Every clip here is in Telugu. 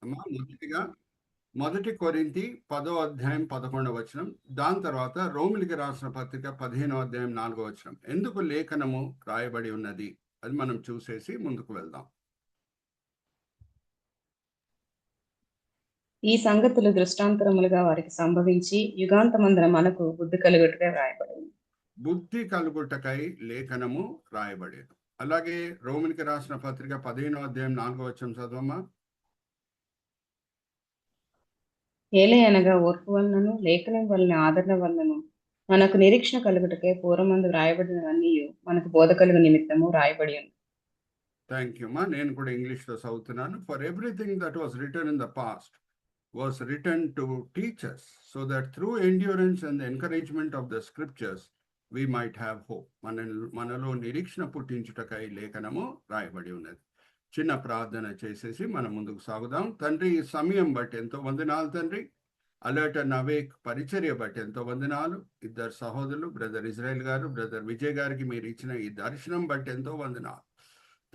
అమ్మా మొదటిగా మొదటి కొరింథీ 10వ అధ్యాయం 11వ వచనం, దాని తర్వాత రోమిలికి రాసిన పత్రిక 15వ అధ్యాయం 4వ వచనం. ఎందుకు లేఖనము రాయబడి ఉన్నది అది మనం చూసేసి ముందుకు వెళ్దాం. ఈ సంగతులు దృష్టాంతరములుగా వారికి సంభవించి యుగాంతమందున మనకు బుద్ధి కలుగుటగా రాయబడింది. బుద్ధి కలుగుటకై లేఖనము రాయబడేది. అలాగే రోమిలికి రాసిన పత్రిక 15వ అధ్యాయం 4వ వచనం చదవమ్మా. ఏలయనగా ఓర్పు వలనను లేఖనం వలన ఆదరణ వలనను మనకు నిరీక్షణ కలుగుటకే పూర్వమందు రాయబడినవన్నీ మనకు బోధ కలుగు నిమిత్తము రాయబడి ఉంది. థ్యాంక్ యూ అమ్మా. నేను కూడా ఇంగ్లీష్లో చదువుతున్నాను. For everything that was return in the past was written to teach us, so that through endurance and the encouragement of the scriptures we might have hope. మనలో నిరీక్షణ పుట్టించుటకై లేఖనము రాయబడి ఉన్నది. చిన్న ప్రార్థన చేసేసి మనం ముందుకు సాగుదాం. తండ్రి, ఈ సమయం బట్టి ఎంతో వందనాలు తండ్రి. అలర్ట్ అండ్ అవేక్ పరిచర్య బట్టి ఎంతో వందనాలు. ఇద్దరు సహోదరులు, బ్రదర్ ఇజ్రాయెల్ గారు, బ్రదర్ విజయ్ గారికి మీరు ఇచ్చిన ఈ దర్శనం బట్టి ఎంతో వందనాలు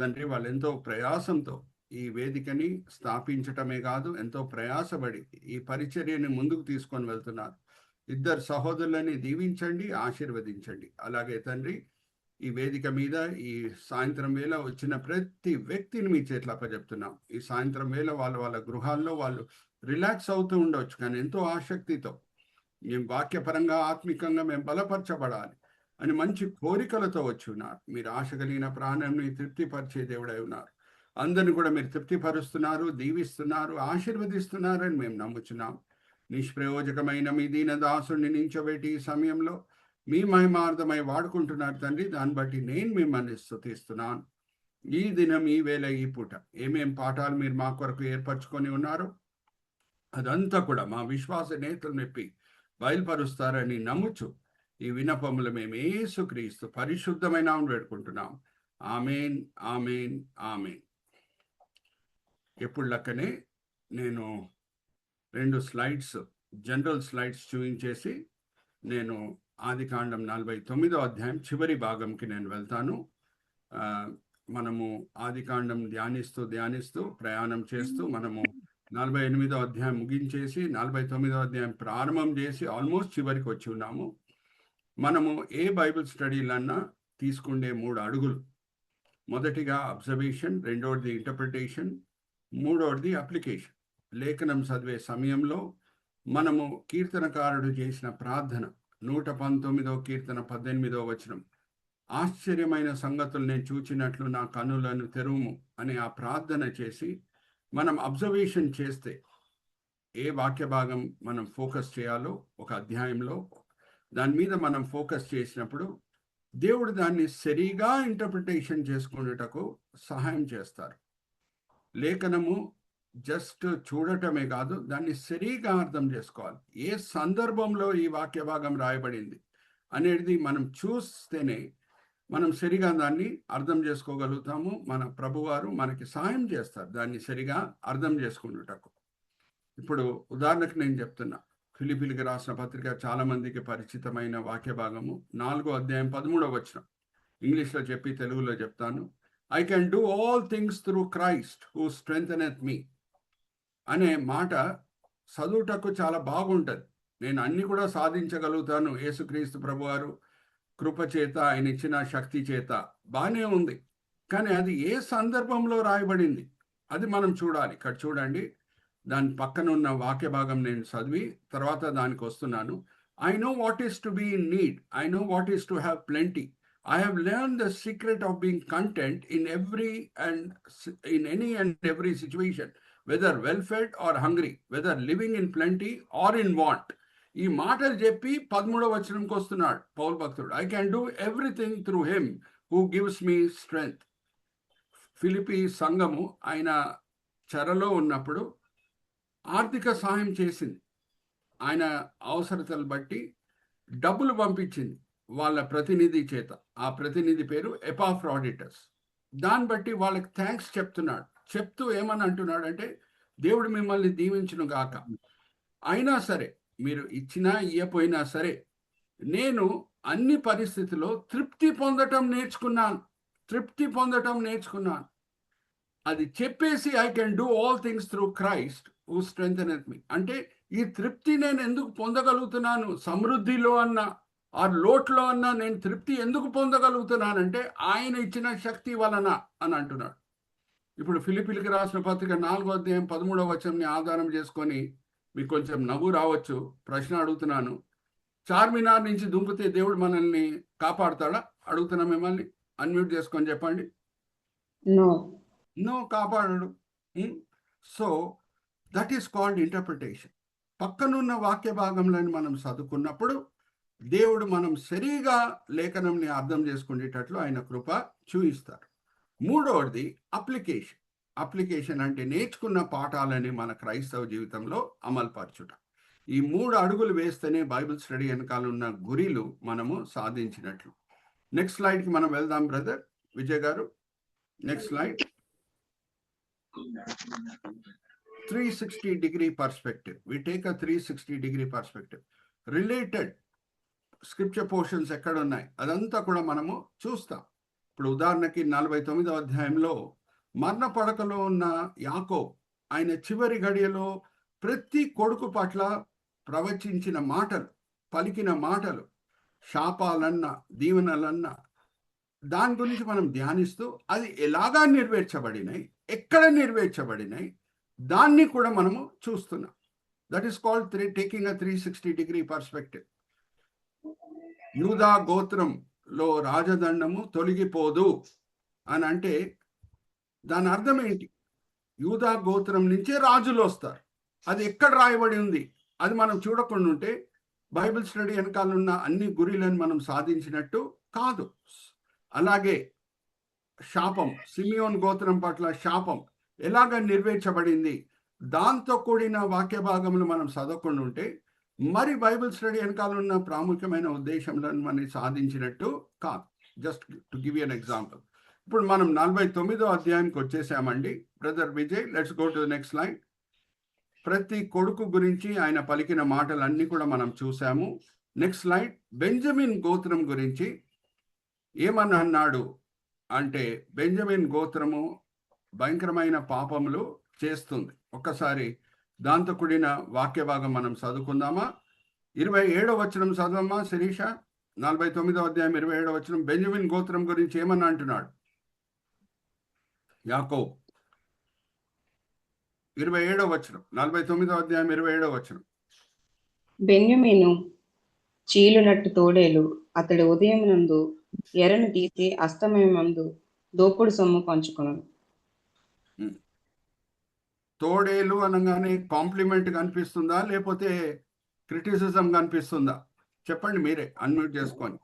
తండ్రి. వాళ్ళు ఎంతో ప్రయాసంతో ఈ వేదికని స్థాపించటమే కాదు, ఎంతో ప్రయాసపడి ఈ పరిచర్యని ముందుకు తీసుకొని వెళ్తున్నారు. ఇద్దరు సహోదరులని దీవించండి, ఆశీర్వదించండి. అలాగే తండ్రి, ఈ వేదిక మీద ఈ సాయంత్రం వేళ వచ్చిన ప్రతి వ్యక్తిని మీ చేతిలో అప్పచెప్తున్నాం. ఈ సాయంత్రం వేళ వాళ్ళ గృహాల్లో వాళ్ళు రిలాక్స్ అవుతూ ఉండవచ్చు, కానీ ఎంతో ఆసక్తితో మేము వాక్యపరంగా ఆత్మికంగా మేము బలపరచబడాలి అని మంచి కోరికలతో వచ్చి ఉన్నారు. మీరు ఆశ కలిగిన ప్రాణాన్ని తృప్తిపరిచే దేవుడై ఉన్నారు. అందరిని కూడా మీరు తృప్తిపరుస్తున్నారు, దీవిస్తున్నారు, ఆశీర్వదిస్తున్నారని మేము నమ్ముచున్నాం. నిష్ప్రయోజకమైన మీ దీన దాసుని నించోబెట్టి ఈ సమయంలో మీ మహిమార్థమై వాడుకుంటున్నారు తండ్రి. దాన్ని బట్టి నేను మిమ్మల్ని స్తుతిస్తున్నాను. ఈ దినం, ఈ వేళ, ఈ పూట ఏమేం పాఠాలు మీరు మా కొరకు ఏర్పరచుకొని ఉన్నారో అదంతా కూడా మా విశ్వాస నేతలు నెప్పి బయలుపరుస్తారని నమ్ముచు ఈ వినపములు మేము యేసుక్రీస్తు పరిశుద్ధమైన వేడుకుంటున్నాం. Amen, amen, amen. ఎప్పుడు లెక్కనే నేను 2 స్లైడ్స్, జనరల్ స్లైడ్స్ చూపించేసి నేను ఆదికాండం 49వ అధ్యాయం చివరి భాగంకి నేను వెళ్తాను. మనము ఆదికాండం ధ్యానిస్తూ ప్రయాణం చేస్తూ మనము 48వ అధ్యాయం ముగించేసి 49వ అధ్యాయం ప్రారంభం చేసి ఆల్మోస్ట్ చివరికి వచ్చి ఉన్నాము. మనము ఏ బైబిల్ స్టడీలన్నా తీసుకుండే 3 అడుగులు. మొదటిగా అబ్జర్వేషన్, రెండవది ఇంటర్ప్రిటేషన్, మూడవది అప్లికేషన్. లేఖనం చదివే సమయంలో మనము కీర్తనకారుడు చేసిన ప్రార్థన 119వ కీర్తన 18వ వచనం, ఆశ్చర్యమైన సంగతులు నేను చూచినట్లు నా కన్నులను తెరువుము అని ఆ ప్రార్థన చేసి మనం అబ్జర్వేషన్ చేస్తే ఏ వాక్య భాగం మనం ఫోకస్ చేయాలో ఒక అధ్యాయంలో దాని మీద మనం ఫోకస్ చేసినప్పుడు దేవుడు దాన్ని సరిగా ఇంటర్ప్రిటేషన్ చేసుకునేటకు సహాయం చేస్తారు. లేఖనము జస్ట్ చూడటమే కాదు, దాన్ని సరిగా అర్థం చేసుకోవాలి. ఏ సందర్భంలో ఈ వాక్య భాగం రాయబడింది అనేది మనం చూస్తేనే మనం సరిగా దాన్ని అర్థం చేసుకోగలుగుతాము. మన ప్రభువారు మనకి సహాయం చేస్తారు దాన్ని సరిగా అర్థం చేసుకునేటకు. ఇప్పుడు ఉదాహరణకు నేను చెప్తున్నా, ఫిలిప్పీలకు రాసిన పత్రిక చాలా మందికి పరిచితమైన వాక్య భాగము 4వ అధ్యాయం 13వ వచనం. ఇంగ్లీష్లో చెప్పి తెలుగులో చెప్తాను. I can do all things through Christ who strengtheneth me అనే మాట చదువుటకు చాలా బాగుంటుంది. నేను అన్ని కూడా సాధించగలుగుతాను యేసుక్రీస్తు ప్రభువారు కృపచేత, ఆయన ఇచ్చిన శక్తి చేత, బాగానే ఉంది. కానీ అది ఏ సందర్భంలో రాయబడింది అది మనం చూడాలి. ఇక్కడ చూడండి, దాని పక్కన ఉన్న వాక్య భాగం నేను చదివి తర్వాత దానికి వస్తున్నాను. I know what is to be in need. I know what is to have plenty. I have learned the secret of being content in any and every situation, whether well-fed or hungry, whether living in plenty or in want. ఈ మాటలు చెప్పి 13వ వచనంకి వస్తున్నాడు పౌలు భక్తుడు. I can do everything through him who gives me strength. Philippi సంఘము ఆయన చెరలో ఉన్నప్పుడు ఆర్థిక సహాయం చేసింది. ఆయన అవసరతలు బట్టి డబ్బులు పంపించింది వాళ్ళ ప్రతినిధి చేత. ఆ ప్రతినిధి పేరు ఎపాఫ్రాడిటస్. దాన్ని బట్టి వాళ్ళకి థ్యాంక్స్ చెప్తున్నాడు. చెప్తూ ఏమని అంటున్నాడు అంటే, దేవుడు మిమ్మల్ని దీవించును గాక. అయినా సరే, మీరు ఇచ్చినా ఇయ్యపోయినా సరే, నేను అన్ని పరిస్థితుల్లో తృప్తి పొందటం నేర్చుకున్నాను. అది చెప్పేసి I can do all things through Christ who strengtheneth me. అంటే ఈ తృప్తి నేను ఎందుకు పొందగలుగుతున్నాను, సమృద్ధిలో అన్నా ఆ లోట్లో అన్నా నేను తృప్తి ఎందుకు పొందగలుగుతున్నానంటే ఆయన ఇచ్చిన శక్తి వలన అని అంటున్నాడు. ఇప్పుడు ఫిలిప్పీలకు రాసిన పత్రిక 4వ అధ్యాయం 13వ వచనంని ఆధారం చేసుకొని మీకు కొంచెం నవ్వు రావచ్చు. ప్రశ్న అడుగుతున్నాను, చార్మినార్ నుంచి దుంపితే దేవుడు మనల్ని కాపాడుతాడా? అడుగుతున్నా మిమ్మల్ని. అన్మ్యూట్ చేసుకొని చెప్పండి. నో, కాపాడడు. So that is called interpretation. పక్కనున్న వాక్య భాగంలో మనం చదువుకున్నప్పుడు దేవుడు మనం సరిగా లేఖనంని అర్థం చేసుకునేటట్లు ఆయన కృప చూయిస్తారు. మూడవది అప్లికేషన్. అప్లికేషన్ అంటే నేర్చుకున్న పాఠాలని మన క్రైస్తవ జీవితంలో అమలుపరచుట. ఈ 3 అడుగులు వేస్తేనే బైబిల్ స్టడీ వెనకాల ఉన్న గురిలు మనము సాధించినట్లు. నెక్స్ట్ స్లైడ్కి మనం వెళ్దాం బ్రదర్ విజయ్ గారు. Next slide. 360-degree perspective. We take a 360-degree perspective. Related scripture portions ఎక్కడ ఉన్నాయి అదంతా కూడా మనము చూస్తాం. ఇప్పుడు ఉదాహరణకి 49వ అధ్యాయంలో మరణ పడకలో ఉన్న యాకోబు ఆయన చివరి గడియలో ప్రతి కొడుకు పట్ల ప్రవచించిన మాటలు, పలికిన మాటలు, శాపాలన్నా దీవెనలన్నా దాని గురించి మనం ధ్యానిస్తూ అది ఎలాగా నెరవేర్చబడినాయి, ఎక్కడ నెరవేర్చబడినాయి దాన్ని కూడా మనము చూస్తున్నాం. That is called taking a 360-degree perspective. యూదా గోత్రంలో రాజదండము తొలగిపోదు అని అంటే దాని అర్థం ఏంటి? యూదా గోత్రం నుంచే రాజులు వస్తారు. అది ఎక్కడ రాయబడి ఉంది అది మనం చూడకుండా ఉంటే బైబిల్ స్టడీ వెనకాల ఉన్న అన్ని గురిలను మనం సాధించినట్టు కాదు. అలాగే శాపం, సిమియోన్ గోత్రం పట్ల శాపం ఎలాగ నెరవేర్చబడింది దాంతో కూడిన వాక్య భాగములు మనం చదవకుండా ఉంటే మరి బైబిల్ స్టడీ వెనకాల ఉన్న ప్రాముఖ్యమైన ఉద్దేశంలను మనం సాధించినట్టు కాదు. Just to give you an example. ఇప్పుడు మనం 49వ అధ్యాయానికి వచ్చేసామండి. Brother Vijay, let's go to the next slide. ప్రతి కొడుకు గురించి ఆయన పలికిన మాటలన్నీ కూడా మనం చూసాము. Next slide. బెంజమిన్ గోత్రం గురించి ఏమని అన్నాడు అంటే బెంజమిన్ గోత్రము భయంకరమైన పాపములు చేస్తుంది. ఒక్కసారి దాంతో కూడిన వాక్య భాగం మనం చదువుకుందామా? 27వ వచనం చదవమ్మా శిరీష. 49వ అధ్యాయం 27వ వచనం. బెంజమిన్ గోత్రం గురించి ఏమన్నా అంటున్నాడు యాకోబు? 27వ వచనం, 49వ అధ్యాయం 27వ వచనం. బెన్యమీను చీలునట్టు తోడేలు అతడి ఉదయం నందు ఎరను తీసి అస్తమయమందు దోపుడు సొమ్ము పంచుకున్నాను. తోడేలు అనగానే కాంప్లిమెంట్ కనిపిస్తుందా లేకపోతే క్రిటిసిజం కనిపిస్తుందా? చెప్పండి మీరే, అన్మ్యూట్ చేసుకొని.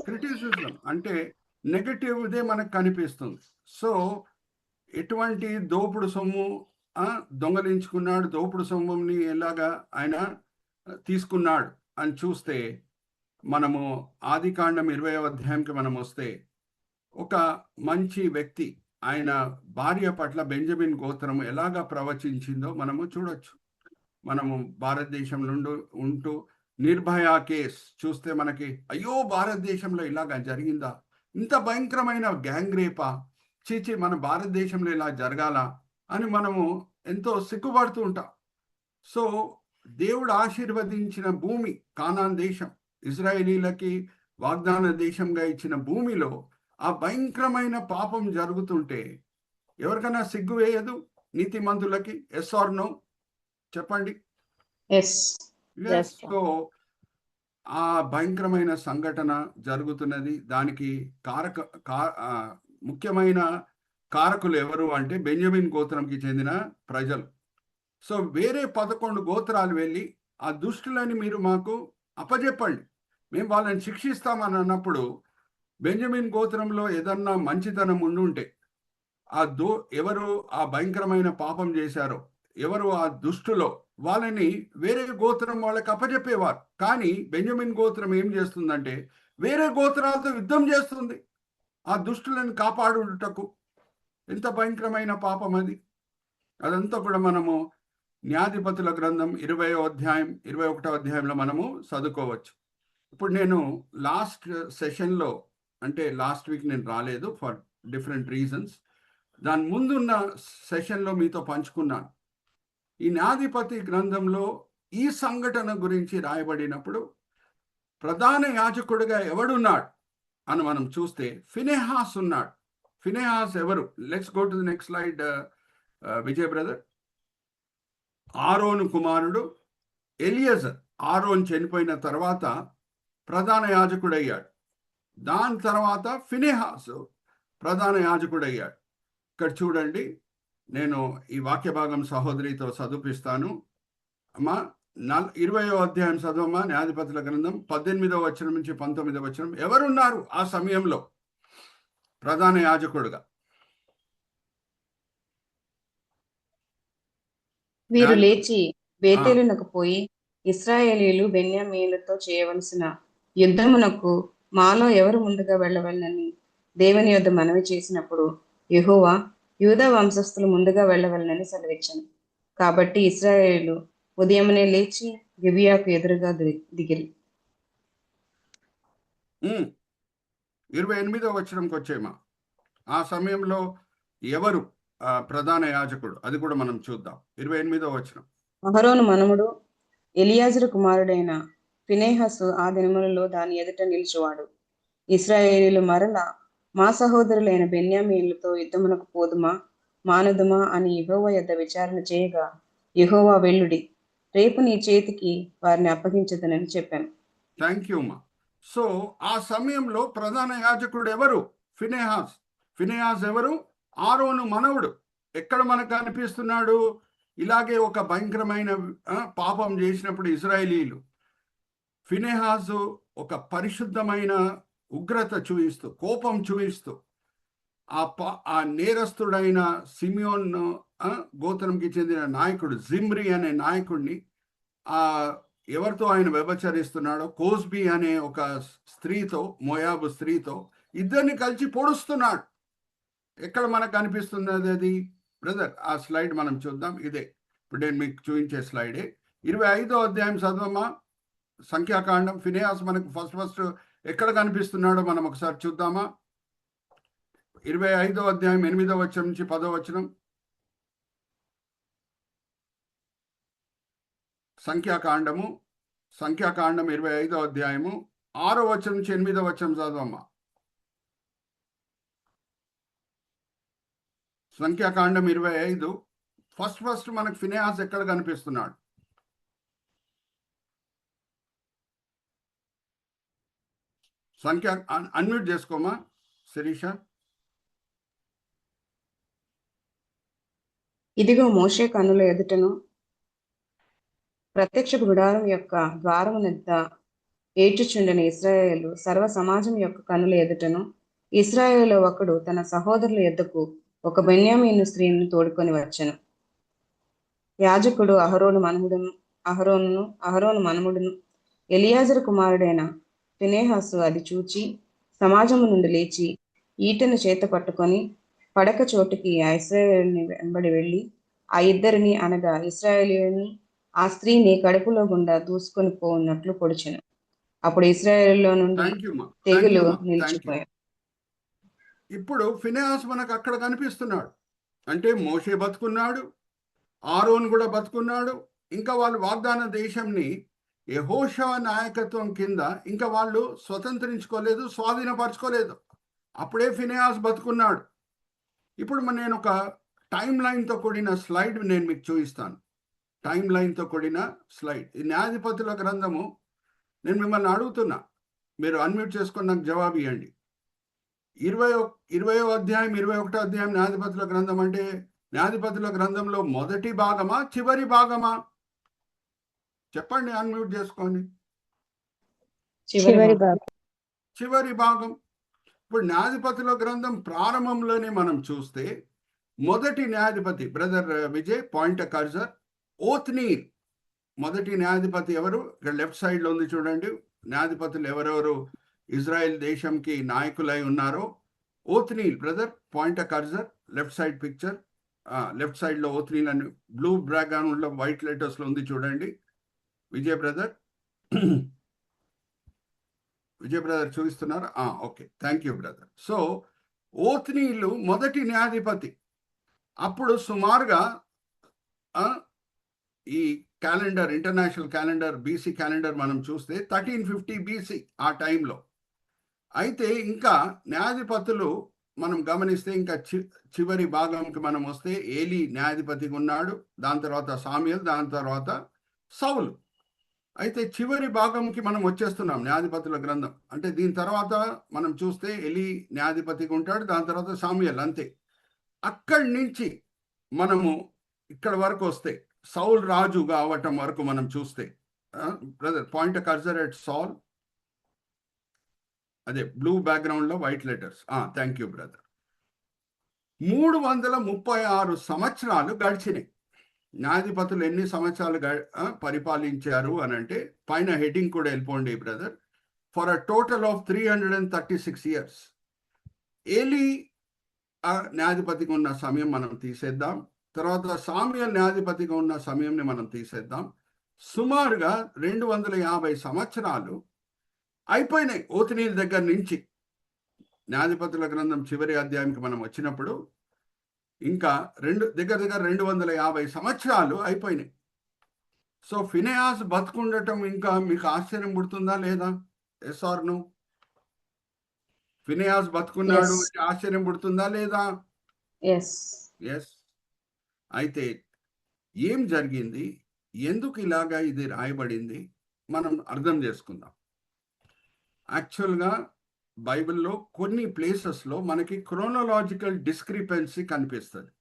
క్రిటిసిజం అంటే నెగటివ్దే మనకు కనిపిస్తుంది. సో ఎటువంటి దోపుడు సొమ్ము దొంగలించుకున్నాడు, దోపుడు సొమ్ముని ఎలాగా ఆయన తీసుకున్నాడు అని చూస్తే మనము ఆదికాండం 20వ అధ్యాయంకి మనం వస్తే ఒక మంచి వ్యక్తి ఆయన భార్య పట్ల బెంజమిన్ గోత్రం ఎలాగా ప్రవచించిందో మనము చూడొచ్చు. మనము భారతదేశంలో ఉంటూ నిర్భయ కేస్ చూస్తే మనకి అయ్యో భారతదేశంలో ఇలాగా జరిగిందా, ఇంత భయంకరమైన గ్యాంగ్ రేపా, చీచి మన భారతదేశంలో ఇలా జరగాల అని మనము ఎంతో సిగ్గుపడుతూ ఉంటాం. సో దేవుడు ఆశీర్వదించిన భూమి కానాన్ దేశం, ఇజ్రాయేలీలకి వాగ్దాన దేశంగా ఇచ్చిన భూమిలో ఆ భయంకరమైన పాపం జరుగుతుంటే ఎవరికైనా సిగ్గు వేయదు నీతిమంతులకి? ఎస్ ఆర్ నో చెప్పండి. సో ఆ భయంకరమైన సంఘటన జరుగుతున్నది. దానికి ముఖ్యమైన కారకులు ఎవరు అంటే బెంజమిన్ గోత్రంకి చెందిన ప్రజలు. సో వేరే 11 గోత్రాలు వెళ్ళి ఆ దుష్టులని మీరు మాకు అప్పజెప్పండి, మేము వాళ్ళని శిక్షిస్తామని అన్నప్పుడు బెంజమిన్ గోత్రంలో ఏదన్నా మంచితనం ఉండుంటే ఎవరు ఆ భయంకరమైన పాపం చేశారో, ఎవరు ఆ దుష్టులో వాళ్ళని వేరే గోత్రం వాళ్ళకి అప్పచెప్పేవారు. కానీ బెంజమిన్ గోత్రం ఏం చేస్తుందంటే వేరే గోత్రాలతో యుద్ధం చేస్తుంది ఆ దుష్టులను కాపాడుటకు. ఎంత భయంకరమైన పాపం అది! అదంతా కూడా మనము న్యాయాధిపతుల గ్రంథం 20వ అధ్యాయం 21వ అధ్యాయంలో మనము చదువుకోవచ్చు. ఇప్పుడు నేను లాస్ట్ సెషన్లో అంటే లాస్ట్ వీక్ నేను రాలేదు ఫర్ డిఫరెంట్ రీజన్స్. దాని ముందున్న సెషన్లో మీతో పంచుకున్నాను. ఈ న్యాయాధిపతి గ్రంథంలో ఈ సంఘటన గురించి రాయబడినప్పుడు ప్రధాన యాజకుడిగా ఎవడున్నాడు అని మనం చూస్తే ఫినెహాస్ ఉన్నాడు. ఫినెహాస్ ఎవరు? Let's go to the next slide Vijay brother. ఆరోను కుమారుడు ఎలియజర్. ఆరోన్ చనిపోయిన తర్వాత ప్రధాన యాజకుడయ్యాడు. దాని తర్వాత ఫినెహాసు ప్రధాన యాజకుడయ్యాడు. ఇక్కడ చూడండి, నేను ఈ వాక్య భాగం సహోదరితో చదివిస్తాను. అమ్మా 20వ అధ్యాయం చదవమ్మా. న్యాయాధిపతుల గ్రంథం 18వ వచనం నుంచి 19వ వచనం. ఎవరున్నారు ఆ సమయంలో ప్రధాన యాజకుడుగా? వీరు లేచి బేతేలునకు పోయి ఇశ్రాయేలీయులు బెన్యామీనులతో చేయవలసిన యుద్ధమునకు మాలో ఎవరు ముందుగా వెళ్ళవలనని దేవుని యొద్ద మనవి చేసినప్పుడు యెహోవా యూదా వంశస్థులు ముందుగా వెళ్ళవలనని సెలవిచ్చాను. కాబట్టి ఇశ్రాయేలీయులు ఉదయమునే లేచి గిబియాకు ఎదురుగా దిగిరి. 28వ వచనంకి వచ్చేమా. ఆ సమయంలో ఎవరు ప్రధాన యాజకుడు? అది కూడా మనం చూద్దాం. 28వ వచనం. అహరోను మనముడు ఎలియాజరు కుమారుడైన ఫినెహాసు ఆ దినములలో దాని ఎదుట నిలిచేవాడు. ఇశ్రాయేలీయులు మరల మా సహోదరులైన బెన్యామీనులతో యుద్ధమునకు పోదుమా మానదుమా అని యెహోవా యొద్ద విచారణ చేయగా యెహోవా వెళ్ళుడి, రేపు నీ చేతికి వారిని అప్పగించదనని చెప్పాను. థ్యాంక్ యూ అమ్మా. సో ఆ సమయంలో ప్రధాన యాజకుడు ఎవరు? ఫినెహాస్. ఫినెహాస్ ఎవరు? ఆరోను మనవుడు. ఎక్కడ మనకు కనిపిస్తున్నాడు? ఇలాగే ఒక భయంకరమైన పాపం చేసినప్పుడు ఇశ్రాయేలీయులు ఫినెహాసు ఒక పరిశుద్ధమైన ఉగ్రత చూపిస్తూ, కోపం చూపిస్తూ ఆ నేరస్తుడైన సిమియోన్ గోత్రంకి చెందిన నాయకుడు జిమ్రి అనే నాయకుడిని ఎవరితో ఆయన వ్యభిచరిస్తున్నాడో, కోస్బీ అనే ఒక స్త్రీతో, మోయాబు స్త్రీతో ఇద్దరిని కలిసి పొడుస్తున్నాడు. ఎక్కడ మనకు కనిపిస్తున్నది అది బ్రదర్? ఆ స్లైడ్ మనం చూద్దాం. ఇదే ఇప్పుడు నేను మీకు చూపించే స్లైడే. 25వ అధ్యాయం చదవమ్మా. సంఖ్యాకాండం. ఫినెహాస్ మనకు ఫస్ట్ ఎక్కడ కనిపిస్తున్నాడో మనం ఒకసారి చూద్దామా. 25వ అధ్యాయం 8వ వచనం నుంచి 10వ వచనం. సంఖ్యాకాండం 25వ అధ్యాయము 6వ వచనం నుంచి 8వ వచనం చదవమ్మా. సంఖ్యాకాండం 25. ఫస్ట్ మనకు ఫినెహాస్ ఎక్కడ కనిపిస్తున్నాడు? అన్మ్యూట్ చేసుకోమా శిరీష. ఇదిగో మోషే కన్నుల ఎదుటను ప్రత్యక్ష గుడారం యొక్క ద్వారము నెద్ద ఏడ్చుచుండిన ఇశ్రాయేలు సర్వ సమాజం యొక్క కన్నుల ఎదుటను ఇశ్రాయేలు ఒకడు తన సహోదరుల యొద్దకు ఒక బెన్యామీను స్త్రీని తోడుకొని వచ్చెను. యాజకుడు అహరోను మనముడును ఎలియాజరు కుమారుడైన ఫినెహాసు అది చూచి సమాజము నుండి లేచి ఈటెను చేత పట్టుకొని పడక చోటుకి ఆ ఇశ్రాయేలుని వెంబడి వెళ్ళి ఆ ఇద్దరిని అనగా ఇశ్రాయేలీయుని ఆ స్త్రీని కడుపులో గుండా దూసుకొని పోన్నట్లు పొడిచెను. అప్పుడు ఇశ్రాయేలులో నుండి తెగులు నిలిచిపోయారు. ఇప్పుడు ఫినెహాస్ మనకు అక్కడ కనిపిస్తున్నాడు. అంటే మోషే బతుకున్నాడు, ఆరోన్ కూడా బతుకున్నాడు. ఇంకా వాళ్ళు వాగ్దాన దేశంని యెహోషువ నాయకత్వం కింద ఇంకా వాళ్ళు స్వతంత్రించుకోలేదు, స్వాధీనపరచుకోలేదు. అప్పుడే ఫినెహాస్ బతుకున్నాడు. ఇప్పుడు నేను ఒక టైం లైన్తో కూడిన స్లైడ్ నేను మీకు చూపిస్తాను. టైం లైన్తో కూడిన స్లైడ్. ఈ న్యాయాధిపతుల గ్రంథము నేను మిమ్మల్ని అడుగుతున్నా, మీరు అన్మ్యూట్ చేసుకొని నాకు జవాబు ఇవ్వండి. 20వ అధ్యాయం 21వ అధ్యాయం న్యాయాధిపతుల గ్రంథం అంటే న్యాయాధిపతుల గ్రంథంలో మొదటి భాగమా చివరి భాగమా? చెప్పండి, అన్మ్యూట్ చేసుకోండి. చివరి భాగం. ఇప్పుడు న్యాయాధిపతుల గ్రంథం ప్రారంభంలోనే మనం చూస్తే మొదటి న్యాయాధిపతి బ్రదర్ విజయ్ పాయింట్ కర్జర్ ఓత్నీల్. మొదటి న్యాయాధిపతి ఎవరు? ఇక్కడ లెఫ్ట్ సైడ్లో ఉంది చూడండి. న్యాయాధిపతులు ఎవరెవరు ఇజ్రాయెల్ దేశంకి నాయకులై ఉన్నారో. Othniel brother point cursor left side picture. Left సైడ్లో ఓత్నీల్ అని బ్లూ బ్యాక్గ్రౌండ్లో వైట్ లెటర్స్లో ఉంది చూడండి. విజయ్ బ్రదర్ విజయ్ బ్రదర్ చూపిస్తున్నారు. Okay, thank you brother. So ఓత్నీయులు మొదటి న్యాయాధిపతి. అప్పుడు సుమారుగా ఈ calendar, international calendar, BC calendar మనం చూస్తే 1350 బీసీ ఆ టైంలో. అయితే ఇంకా న్యాయాధిపతులు మనం గమనిస్తే ఇంకా చివరి భాగంకి మనం వస్తే ఏలీ న్యాయాధిపతిగా ఉన్నాడు, దాని తర్వాత సామ్యుయల్, దాని తర్వాత సౌలు. అయితే చివరి భాగంకి మనం వచ్చేస్తున్నాం న్యాయాధిపతుల గ్రంథం. అంటే దీని తర్వాత మనం చూస్తే ఏలీ న్యాయాధిపతిగా ఉంటాడు, దాని తర్వాత సామ్యుయల్, అంతే. అక్కడి నుంచి మనము ఇక్కడ వరకు వస్తే సౌల్ రాజుగా అవ్వటం వరకు మనం చూస్తే, బ్రదర్ పాయింట్ కర్సర్ ఎట్ సాల్, అదే బ్లూ బ్యాక్గ్రౌండ్ లో white letters. Thank you brother. 336 సంవత్సరాలు గడిచినాయి. న్యాయాధిపతులు ఎన్ని సంవత్సరాలు పరిపాలించారు అని అంటే పైన హెడ్డింగ్ కూడా వెళ్ళిపోండి brother. For a total of 336 years. Eli న్యాయాధిపతిగా ఉన్న సమయం మనం తీసేద్దాం, తర్వాత సామ్యుయల్ న్యాయాధిపతిగా ఉన్న సమయంని మనం తీసేద్దాం. సుమారుగా 250 సంవత్సరాలు అయిపోయినాయి ఓత్నీయుల దగ్గర నుంచి. న్యాయాధిపతుల గ్రంథం చివరి అధ్యాయంకి మనం వచ్చినప్పుడు ఇంకా దగ్గర 250 సంవత్సరాలు అయిపోయినాయి. సో ఫినెహాస్ బతుకుండటం ఇంకా మీకు ఆశ్చర్యం పుడుతుందా లేదా? Yes or no? ఫినెహాస్ బతుకున్నాడు, ఆశ్చర్యం పుడుతుందా లేదా? ఎస్. అయితే ఏం జరిగింది, ఎందుకు ఇలాగా ఇది రాయబడింది మనం అర్థం చేసుకుందాం. యాక్చువల్గా బైబిల్లో కొన్ని ప్లేసెస్లో మనకి క్రోనలాజికల్ డిస్క్రిపెన్సీ కనిపిస్తుంది.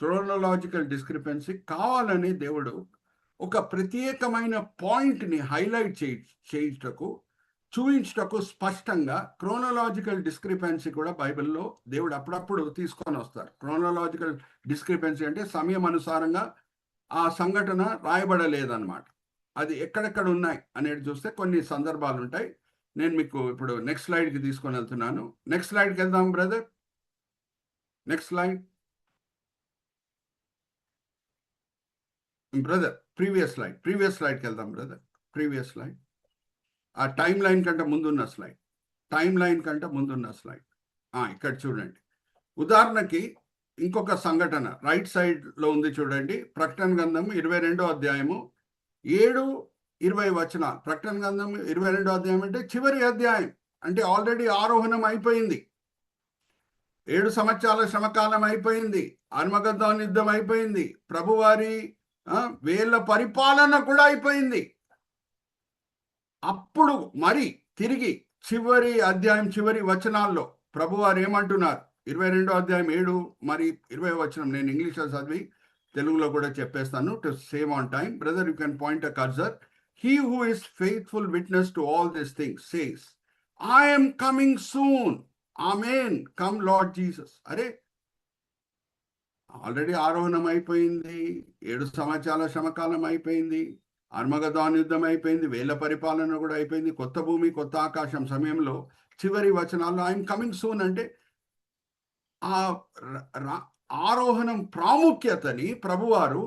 క్రోనలాజికల్ డిస్క్రిపెన్సీ కావాలని దేవుడు ఒక ప్రత్యేకమైన పాయింట్ని హైలైట్ చేయించటకు, చూయించటకు స్పష్టంగా క్రోనలాజికల్ డిస్క్రిపెన్సీ కూడా బైబిల్లో దేవుడు అప్పుడప్పుడు తీసుకొని వస్తారు. క్రోనలాజికల్ డిస్క్రిపెన్సీ అంటే సమయం అనుసారంగా ఆ సంఘటన రాయబడలేదన్నమాట. అది ఎక్కడెక్కడ ఉన్నాయి అనేది చూస్తే కొన్ని సందర్భాలు ఉంటాయి. నేను మీకు ఇప్పుడు నెక్స్ట్ స్లైడ్కి తీసుకొని వెళ్తున్నాను. నెక్స్ట్ స్లైడ్కి వెళ్దాం brother. Next slide brother. Previous స్లైడ్కి వెళ్దాం బ్రదర్. ప్రీవియస్ స్లైడ్, ఆ టైం లైన్ కంటే ముందున్న స్లైడ్. ఇక్కడ చూడండి. ఉదాహరణకి ఇంకొక సంఘటన రైట్ సైడ్లో ఉంది చూడండి. ప్రకటన గ్రంథం 22వ అధ్యాయము 7-20 వచనాలు. ప్రకటన గ్రంథం 22వ అధ్యాయం అంటే చివరి అధ్యాయం, అంటే ఆల్రెడీ ఆరోహణం అయిపోయింది. 7 సంవత్సరాల శ్రమకాలం అయిపోయింది, అర్మగద్దోన్ యుద్ధం అయిపోయింది, ప్రభువారి వేళ్ళ పరిపాలన కూడా అయిపోయింది. అప్పుడు మరి తిరిగి చివరి అధ్యాయం చివరి వచనాల్లో ప్రభువారు ఏమంటున్నారు? 22వ అధ్యాయం 7 మరి 20వ వచనం. నేను ఇంగ్లీష్లో చదివి తెలుగులో కూడా చెప్పేస్తాను to save on time. Brother, you can point a cursor. He who is faithful witness to all these things says, I am coming soon. Amen. Come Lord Jesus. అరే, ఆల్రెడీ ఆరోహణం అయిపోయింది, 7 సంవత్సరాల శ్రమకాలం అయిపోయింది, అర్మగద్దోన్ యుద్ధం అయిపోయింది, వేల పరిపాలన కూడా అయిపోయింది, కొత్త భూమి కొత్త ఆకాశం సమయంలో చివరి వచనాల్లో ఐఎమ్ కమింగ్ సూన్ అంటే ఆ ఆరోహణం ప్రాముఖ్యతని ప్రభువారు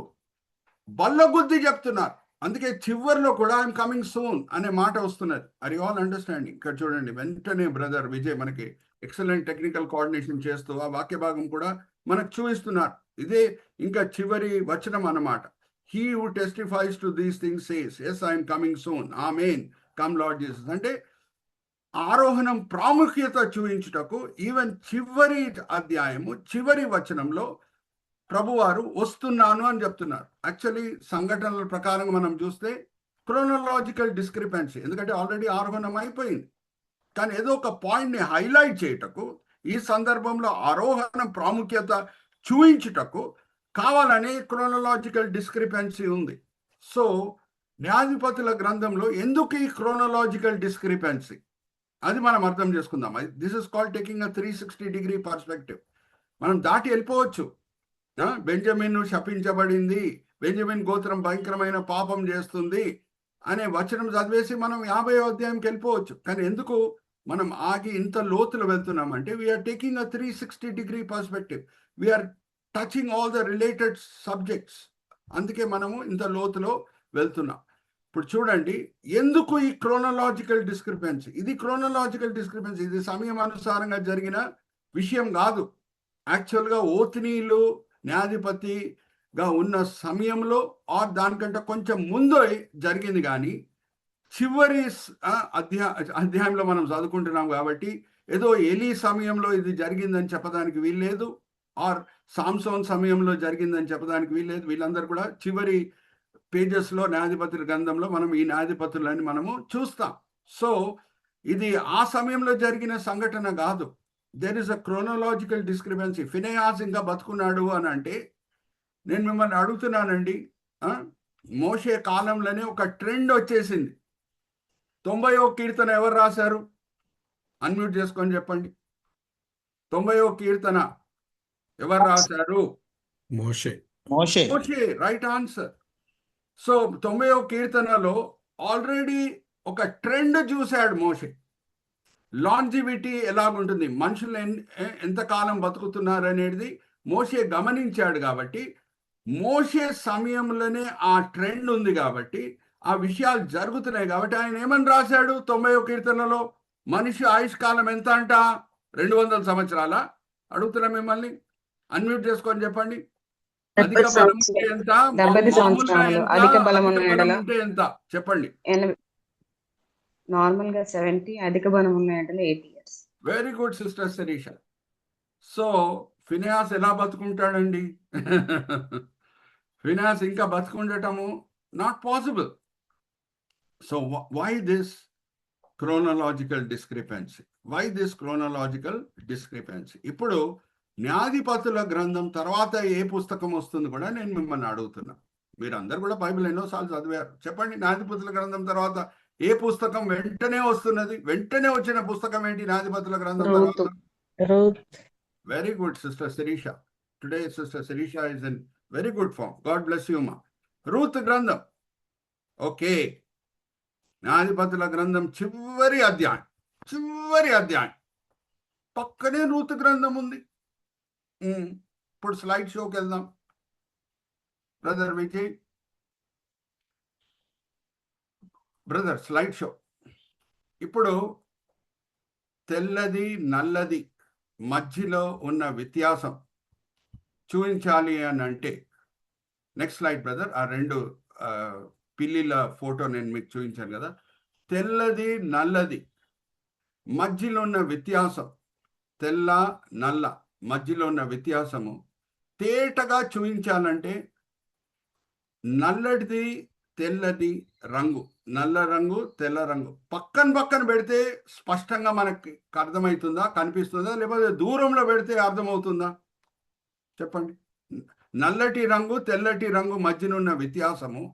బల్లగుద్ది చెప్తున్నారు. అందుకే చివరిలో కూడా ఐఎమ్ కమింగ్ సూన్ అనే మాట వస్తున్నది. Are you all understanding? ఇక్కడ చూడండి, వెంటనే బ్రదర్ విజయ్ మనకి ఎక్సలెంట్ టెక్నికల్ కోఆర్డినేషన్ చేస్తూ ఆ వాక్య భాగం కూడా మనకు చూపిస్తున్నారు. ఇదే ఇంకా చివరి వచనం అన్నమాట. He who testifies to these things says, yes, I am coming soon. Amen. Come Lord Jesus. అంటే ఆరోహణం ప్రాముఖ్యత చూపించుటకు ఈవెన్ చివరి అధ్యాయము చివరి వచనంలో ప్రభువారు వస్తున్నాను అని చెప్తున్నారు. యాక్చువల్లీ సంఘటనల ప్రకారం మనం చూస్తే క్రోనలాజికల్ డిస్క్రిపెన్సీ, ఎందుకంటే ఆల్రెడీ ఆరోహణం అయిపోయింది. కానీ ఏదో ఒక పాయింట్ని హైలైట్ చేయుటకు, ఈ సందర్భంలో ఆరోహణం ప్రాముఖ్యత చూయించుటకు కావాలని క్రోనలాజికల్ డిస్క్రిపెన్సీ ఉంది. సో న్యాయాధిపతుల గ్రంథంలో ఎందుకు ఈ క్రోనలాజికల్ డిస్క్రిపెన్సీ, అది మనం అర్థం చేసుకుందాం. This is called taking a 360 perspective. మనం దాటి వెళ్ళిపోవచ్చు. బెంజమిన్ శపించబడింది, బెంజమిన్ గోత్రం భయంకరమైన పాపం చేస్తుంది అనే వచనం చదివేసి మనం 50వ అధ్యాయంకి వెళ్ళిపోవచ్చు. కానీ ఎందుకు మనం ఆగి ఇంత లోతులు వెళ్తున్నామంటే we're taking a 360 perspective. We're touching all the related subjects. అందుకే మనము ఇంత లోతులో వెళ్తున్నాం. ఇప్పుడు చూడండి, ఎందుకు ఈ క్రోనలాజికల్ డిస్క్రిపెన్సీ? ఇది క్రోనలాజికల్ డిస్క్రిపెన్సీ, ఇది సమయం అనుసారంగా జరిగిన విషయం కాదు. యాక్చువల్గా ఓత్నీయులు న్యాయాధిపతిగా ఉన్న సమయంలో ఆర్ దానికంటే కొంచెం ముందు జరిగింది. కానీ చివరి అధ్యాయంలో మనం చదువుకుంటున్నాం కాబట్టి ఏదో ఎలీ సమయంలో ఇది జరిగిందని చెప్పడానికి వీల్లేదు, ఆర్ సాంసోన్ సమయంలో జరిగిందని చెప్పడానికి వీల్లేదు. వీళ్ళందరూ కూడా చివరి పేజెస్లో న్యాయాధిపతుల గ్రంథంలో మనం ఈ న్యాయాధిపతులని మనము చూస్తాం. సో ఇది ఆ సమయంలో జరిగిన సంఘటన కాదు. There is a chronological discrepancy. Phinehas ఇంకా బతుకున్నాడు అని అంటే నేను మిమ్మల్ని అడుగుతున్నానండి, మోషే కాలంలోనే ఒక ట్రెండ్ వచ్చేసింది. 90వ కీర్తన ఎవరు రాశారు? అన్మ్యూట్ చేసుకొని చెప్పండి. 90వ కీర్తన ఎవరు రాశారు? మోషే. మోషే. మోషే, రైట్ ఆన్సర్. సో 90వ కీర్తనలో ఆల్రెడీ ఒక ట్రెండ్ చూశాడు మోషే. లాంజివిటీ ఎలాగుంటుంది, మనుషులు ఎంతకాలం బతుకుతున్నారు అనేది మోషే గమనించాడు. కాబట్టి మోషే సమయంలోనే ఆ ట్రెండ్ ఉంది కాబట్టి ఆ విషయాలు జరుగుతున్నాయి. కాబట్టి ఆయన ఏమని రాశాడు 90వ కీర్తనలో? మనిషి ఆయుష్కాలం ఎంత అంట? 200 సంవత్సరాల? అడుగుతున్నా మిమ్మల్ని, అన్మ్యూట్ చేసుకొని చెప్పండి. అధిక బలం ఉంటే ఎంత? 70 సంవత్సరాలు. అధిక బలం ఉంటే ఎంత చెప్పండి. నార్మల్ గా 70, అధిక బలం ఉన్న 80 years. Very good sister Shirisha. So Phinehas ఎలా బతుకుంటాడండి? ఫినెహాస్ ఇంకా బతుకుండటము not possible. So why this chronological discrepancy? Why this chronological discrepancy? ఇప్పుడు న్యాయాధిపతుల గ్రంథం తర్వాత ఏ పుస్తకం వస్తుంది కూడా నేను మిమ్మల్ని అడుగుతున్నా. మీరు అందరు కూడా బైబిల్ ఎన్నోసార్లు చదివారు. చెప్పండి, న్యాయాధిపతుల గ్రంథం తర్వాత ఏ పుస్తకం వెంటనే వస్తున్నది? వెంటనే వచ్చిన పుస్తకం ఏంటి న్యాయాధిపతుల గ్రంథం తర్వాత? Very good sister Sirisha. Today sister Sirisha is in very good form. God bless you మా. రూత్ గ్రంథం. ఓకే, న్యాయాధిపతుల గ్రంథం చివరి అధ్యాయం పక్కనే రూత్ గ్రంథం ఉంది. ఇప్పుడు స్లైడ్ షోకి వెళ్దాం. Brother Vijay, brother slide show. ఇప్పుడు తెల్లది నల్లది మధ్యలో ఉన్న వ్యత్యాసం చూపించాలి అని అంటే నెక్స్ట్ స్లైడ్ బ్రదర్. ఆ రెండు పిల్లిల ఫోటో నేను మీకు చూపించాను కదా. తెల్లది నల్లది మధ్యలో ఉన్న వ్యత్యాసం, తెల్ల నల్ల మధ్యలో ఉన్న వ్యత్యాసము తేటగా చూపించాలంటే నల్లటిది తెల్లది రంగు, నల్ల రంగు తెల్ల రంగు పక్కన పెడితే స్పష్టంగా మనకి అర్థమవుతుందా, కనిపిస్తుందా? లేకపోతే దూరంలో పెడితే అర్థమవుతుందా? చెప్పండి. నల్లటి రంగు తెల్లటి రంగు మధ్యన ఉన్న వ్యత్యాసము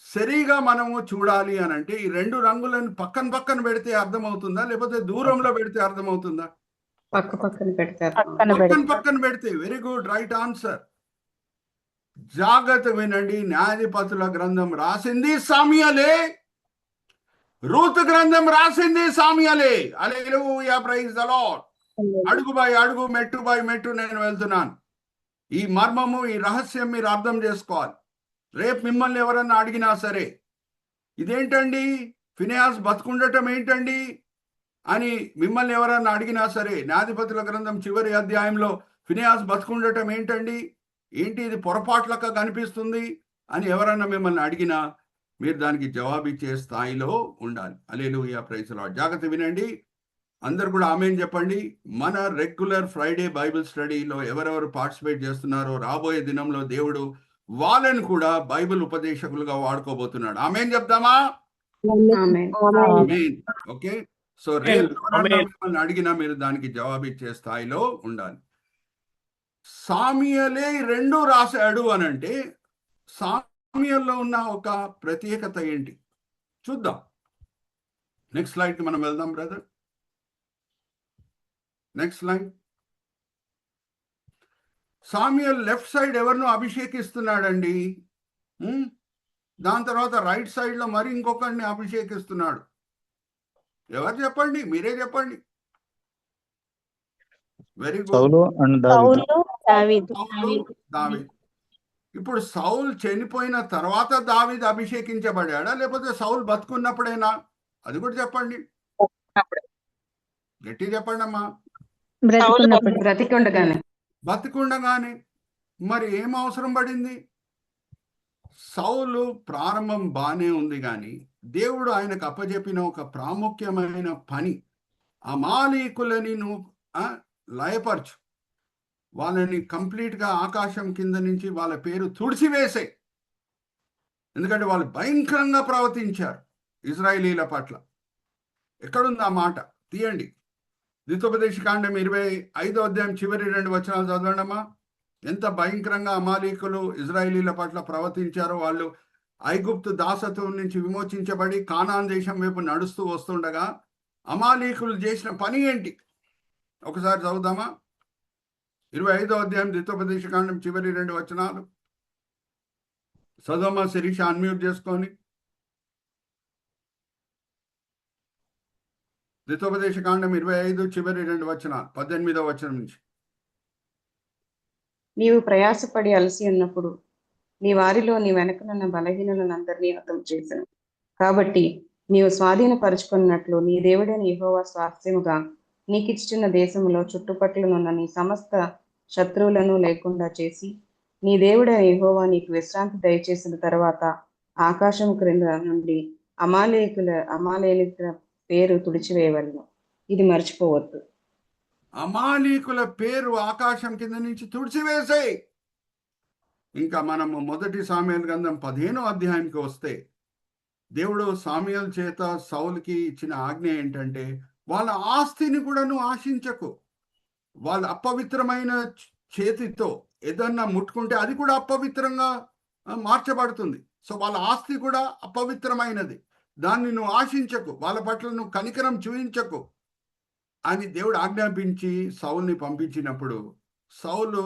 సరిగా మనము చూడాలి అని అంటే ఈ రెండు రంగులను పక్కన పెడితే అర్థమవుతుందా, లేకపోతే దూరంలో పెడితే అర్థమవుతుందా? పక్కన పెడితే. Very good, right answer. జాగ్రత్త వినండి, న్యాయాధిపతుల గ్రంథం రాసింది సామ్యలే, రూతు గ్రంథం రాసింది సామ్యలే. హల్లెలూయా, ప్రైజ్ ది లార్డ్. అడుగు బై అడుగు, మెట్టు బై మెట్టు నేను వెళ్తున్నాను. ఈ మర్మము, ఈ రహస్యం మీరు అర్థం చేసుకోవాలి. రేపు మిమ్మల్ని ఎవరన్నా అడిగినా సరే ఇదేంటండి ఫినెహాస్ బతుకుండటం ఏంటండి అని మిమ్మల్ని ఎవరన్నా అడిగినా సరే, న్యాయాధిపతుల గ్రంథం చివరి అధ్యాయంలో ఫినెహాస్ బతుకుండటం ఏంటండి, ఏంటి ఇది పొరపాట్లక కనిపిస్తుంది అని ఎవరన్నా మిమ్మల్ని అడిగినా మీరు దానికి జవాబిచ్చే స్థాయిలో ఉండాలి. హల్లెలూయా, ప్రైజ్ ది లార్డ్. జాగ్రత్త వినండి, అందరు కూడా ఆమేన్ చెప్పండి. మన రెగ్యులర్ ఫ్రైడే బైబిల్ స్టడీలో ఎవరెవరు పార్టిసిపేట్ చేస్తున్నారో రాబోయే దినంలో దేవుడు వాళ్ళని కూడా బైబిల్ ఉపదేశకులుగా వాడుకోబోతున్నాడు. ఆమేన్ చెప్దామా? ఆమేన్. ఓకే, సో రేపు మిమ్మల్ని అడిగినా మీరు దానికి జవాబిచ్చే స్థాయిలో ఉండాలి. సామ్యలే రెండు రాశాడు అని అంటే సామ్యల్లో ఉన్న ఒక ప్రత్యేకత ఏంటి చూద్దాం. నెక్స్ట్ స్లైడ్కి మనం వెళ్దాం brother. Next slide. Samuel left side ఎవరినో అభిషేకిస్తున్నాడండి. దాని తర్వాత రైట్ సైడ్ లో మరి ఇంకొకరిని అభిషేకిస్తున్నాడు. ఎవరు చెప్పండి, మీరే చెప్పండి. వెరీ గుడ్, సౌలు అండ్ దావీదు. దావీదు. ఇప్పుడు సౌల్ చనిపోయిన తర్వాత దావీదు అభిషేకించబడ్డా, లేకపోతే సౌల్ బతుకున్నప్పుడేనా? అది కూడా చెప్పండి, గట్టి చెప్పండి అమ్మా. బ్రతికుండగానే. బతికుండగానే. మరి ఏం అవసరం పడింది? సౌలు ప్రారంభం బానే ఉంది కానీ దేవుడు ఆయనకు అప్పజెప్పిన ఒక ప్రాముఖ్యమైన పని, అమాలీకులని నువ్వు లయపరచు, వాళ్ళని కంప్లీట్గా ఆకాశం కింద నుంచి వాళ్ళ పేరు తుడిచివేసే. ఎందుకంటే వాళ్ళు భయంకరంగా ప్రవర్తించారు ఇజ్రాయేలీల పట్ల. ఎక్కడుంది ఆ మాట? తీయండి, ద్వితోపదేశకాండం 25వ అధ్యాయం చివరి 2 వచనాలు చదవండమ్మా. ఎంత భయంకరంగా అమాలీకులు ఇజ్రాయేలీల పట్ల ప్రవర్తించారో. వాళ్ళు ఐగుప్తు దాసత్వం నుంచి విమోచించబడి కానాన్ దేశం వైపు నడుస్తూ వస్తుండగా అమాలీకులు చేసిన పని ఏంటి? ఒకసారి చదువుదామా. 25వ అధ్యాయం ద్వితోపదేశకాండం చివరి 2 వచనాలు చదవమా. శిరీష అన్మ్యూట్ చేసుకొని. ద్వితోపదేశకాండం 25 చివరి 2 వచనాలు, 18వ వచనం నుంచి. నీవు ప్రయాసపడి అలసి ఉన్నప్పుడు నీ వారిలో నీ వెనకనున్న బలహీనులందరినీ హతం చేశాను. కాబట్టి నీవు స్వాధీనపరుచుకున్నట్లు నీ దేవుడైన యెహోవా స్వాస్థ్యముగా నీకిచ్చుచున్న దేశములో చుట్టుపక్కలనున్న నీ సమస్త శత్రువులను లేకుండా చేసి, నీ దేవుడైన యెహోవా నీకు విశ్రాంతి దయచేసిన తర్వాత ఆకాశం క్రింద నుండి అమాలేకుల పేరు తుడిచివేయవలను. ఇది మర్చిపోవద్దు. అమాలీకుల పేరు ఆకాశం కింద నుంచి తుడిచివేసాయి. ఇంకా మనము 1 సామ్యుయేలు గ్రంథం 15వ అధ్యాయానికి వస్తే, దేవుడు సామ్యుయేలు చేత సౌలుకి ఇచ్చిన ఆజ్ఞ ఏంటంటే, వాళ్ళ ఆస్తిని కూడా నువ్వు ఆశించకు. వాళ్ళ అపవిత్రమైన చేతితో ఏదన్నా ముట్టుకుంటే అది కూడా అపవిత్రంగా మార్చబడుతుంది. సో వాళ్ళ ఆస్తి కూడా అపవిత్రమైనది, దాన్ని నువ్వు ఆశించకు, వాళ్ళ పట్ల నువ్వు కనికరం చూపించకు అని దేవుడు ఆజ్ఞాపించి సౌల్ని పంపించినప్పుడు, సౌలు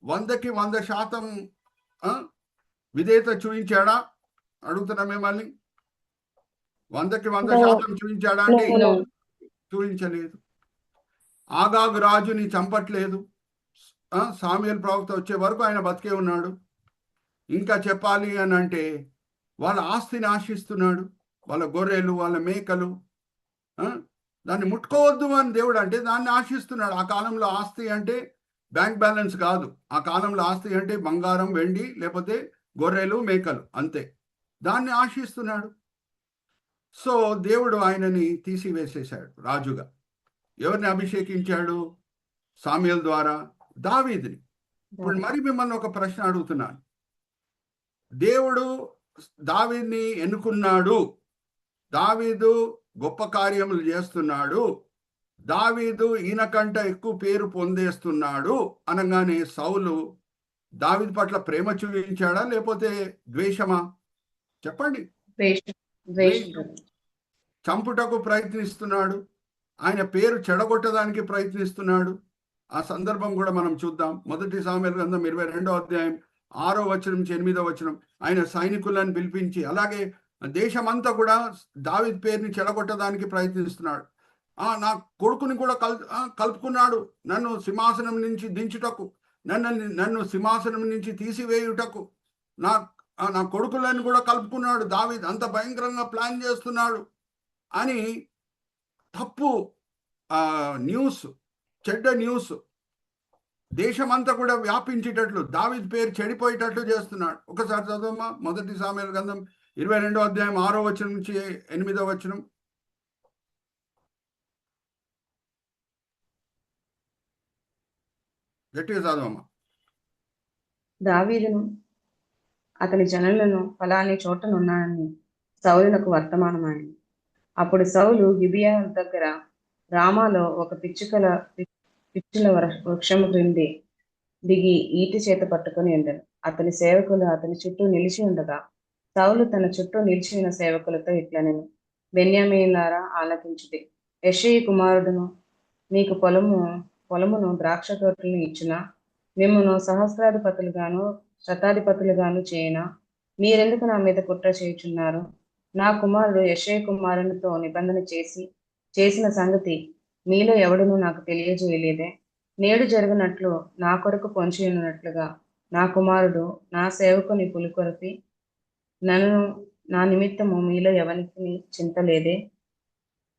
100కి 100% విధేయత చూపించాడా? అడుగుతున్నా మిమ్మల్ని. 100కి 100% చూపించాడా అంటే? చూపించలేదు. ఆగాగు రాజుని చంపట్లేదు. సామ్యుయేలు ప్రవక్త వచ్చే వరకు ఆయన బతికే ఉన్నాడు. ఇంకా చెప్పాలి అని అంటే వాళ్ళ ఆస్తిని ఆశిస్తున్నాడు, వాళ్ళ గొర్రెలు, వాళ్ళ మేకలు, దాన్ని ముట్టుకోవద్దు అని దేవుడు అంటే దాన్ని ఆశిస్తున్నాడు. ఆ కాలంలో ఆస్తి అంటే బ్యాంక్ బ్యాలెన్స్ కాదు. ఆ కాలంలో ఆస్తి అంటే బంగారం, వెండి, లేకపోతే గొర్రెలు, మేకలు, అంతే. దాన్ని ఆశిస్తున్నాడు. సో దేవుడు ఆయనని తీసివేసేశాడు రాజుగా. ఎవరిని అభిషేకించాడు? సామ్యుయేలు ద్వారా దావీదుని. ఇప్పుడు మరి మిమ్మల్ని ఒక ప్రశ్న అడుగుతున్నాను. దేవుడు దావీదుని ఎన్నుకున్నాడు, దావీదు గొప్ప కార్యములు చేస్తున్నాడు, దావీదు ఈయనకంట ఎక్కువ పేరు పొందేస్తున్నాడు అనగానే సౌలు దావీదు పట్ల ప్రేమ చూపించాడా లేకపోతే ద్వేషమా? చెప్పండి. చంపుటకు ప్రయత్నిస్తున్నాడు, ఆయన పేరు చెడగొట్టడానికి ప్రయత్నిస్తున్నాడు. ఆ సందర్భం కూడా మనం చూద్దాం. 1 సామ్యుయేలు గ్రంథం 22వ అధ్యాయం 6వ వచనం నుంచి 8వ వచనం. ఆయన సైనికులను పిలిపించి, అలాగే దేశమంతా కూడా దావీదు పేరుని చెడగొట్టడానికి ప్రయత్నిస్తున్నాడు. నా కొడుకుని కూడా కలుపుకున్నాడు, నన్ను సింహాసనం నుంచి దించుటకు, నన్ను సింహాసనం నుంచి తీసివేయుటకు నా కొడుకులను కూడా కలుపుకున్నాడు దావీదు. అంత భయంకరంగా ప్లాన్ చేస్తున్నాడు అని తప్పు న్యూస్, చెడ్డ న్యూస్ దేశమంతా కూడా వ్యాపించేటట్లు, దావీదు పేరు చెడిపోయేటట్లు చేస్తున్నాడు. ఒకసారి చదవమ్మా. 1 సామ్యుయేలు గ్రంథం 22వ అధ్యాయం 6వ వచనం నుంచి 8వ వచనం. గట్టిగా చదవమ్మా. దావీదును అతని జనులను ఫలాని చోటనున్నానని సౌలునకు వర్తమానమైంది. అప్పుడు సౌలు గిబియా దగ్గర రామాలో ఒక పిచ్చుల వృక్షము క్రింది దిగి ఈటి చేత పట్టుకుని ఉండను. అతని సేవకులు అతని చుట్టూ నిలిచి ఉండగా సౌలు తన చుట్టూ నిలిచి ఉన్న సేవకులతో ఇట్లనెను, బెన్యామీనులారా ఆలకించుడి. యెష్షయి కుమారుడును మీకు పొలమును ద్రాక్ష తోటలను ఇచ్చిన మిమ్మును సహస్రాధిపతులుగాను శతాధిపతులుగాను చేయన మీరెందుకు నా మీద కుట్ర చేయుచున్నారు? నా కుమారుడు యెష్షయి కుమారునితో నిబంధన చేసిన సంగతి మీలో ఎవడునూ నాకు తెలియజేయలేదే? నేడు జరుగునట్లు నా కొరకు పొంచి ఉన్నట్లుగా నా కుమారుడు నా సేవకుని పులికొరపి నన్ను నా నిమిత్తము మీలో ఎవరికి చింత లేదే.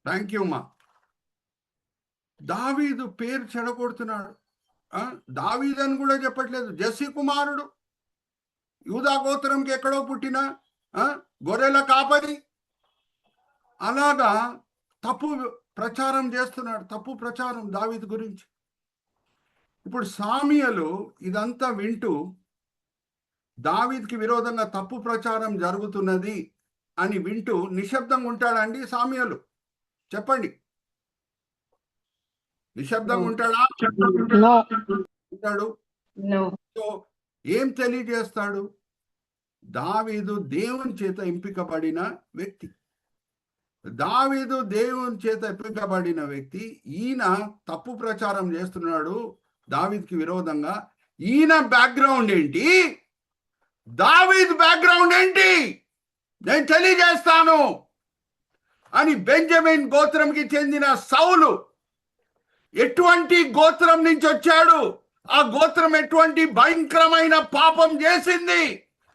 థ్యాంక్ యూ మా. దావీదు పేరు చెడగొడుతున్నాడు. దావీదు అని కూడా చెప్పట్లేదు, జెస్సీ కుమారుడు, యూదా గోత్రంకి ఎక్కడో పుట్టిన గొర్రెల కాపరి. అలాగా తప్పు ప్రచారం చేస్తున్నాడు, తప్పు ప్రచారం దావీదు గురించి. ఇప్పుడు సామియలు ఇదంతా వింటూ దావీదుకి విరోధంగా తప్పు ప్రచారం జరుగుతున్నది అని వింటూ నిశ్శబ్దంగా ఉంటాడండి సామియలు? చెప్పండి, నిశ్శబ్దంగా ఉంటాడా? ఉంటాడు. సో ఏం తెలియజేస్తాడు? దావీదు దేవుని చేత ఎంపికబడిన వ్యక్తి. దావీదు దేవుని చేత ఎంపికబడిన వ్యక్తి. ఈయన తప్పు ప్రచారం చేస్తున్నాడు దావీదుకి విరోధంగా. ఈయన బ్యాక్గ్రౌండ్ ఏంటి, దావీదు బ్యాక్గ్రౌండ్ ఏంటి, నేను తెలియజేస్తాను అని బెంజమిన్ గోత్రంకి చెందిన సౌలు ఎటువంటి గోత్రం నుంచి వచ్చాడు, ఆ గోత్రం ఎటువంటి భయంకరమైన పాపం చేసింది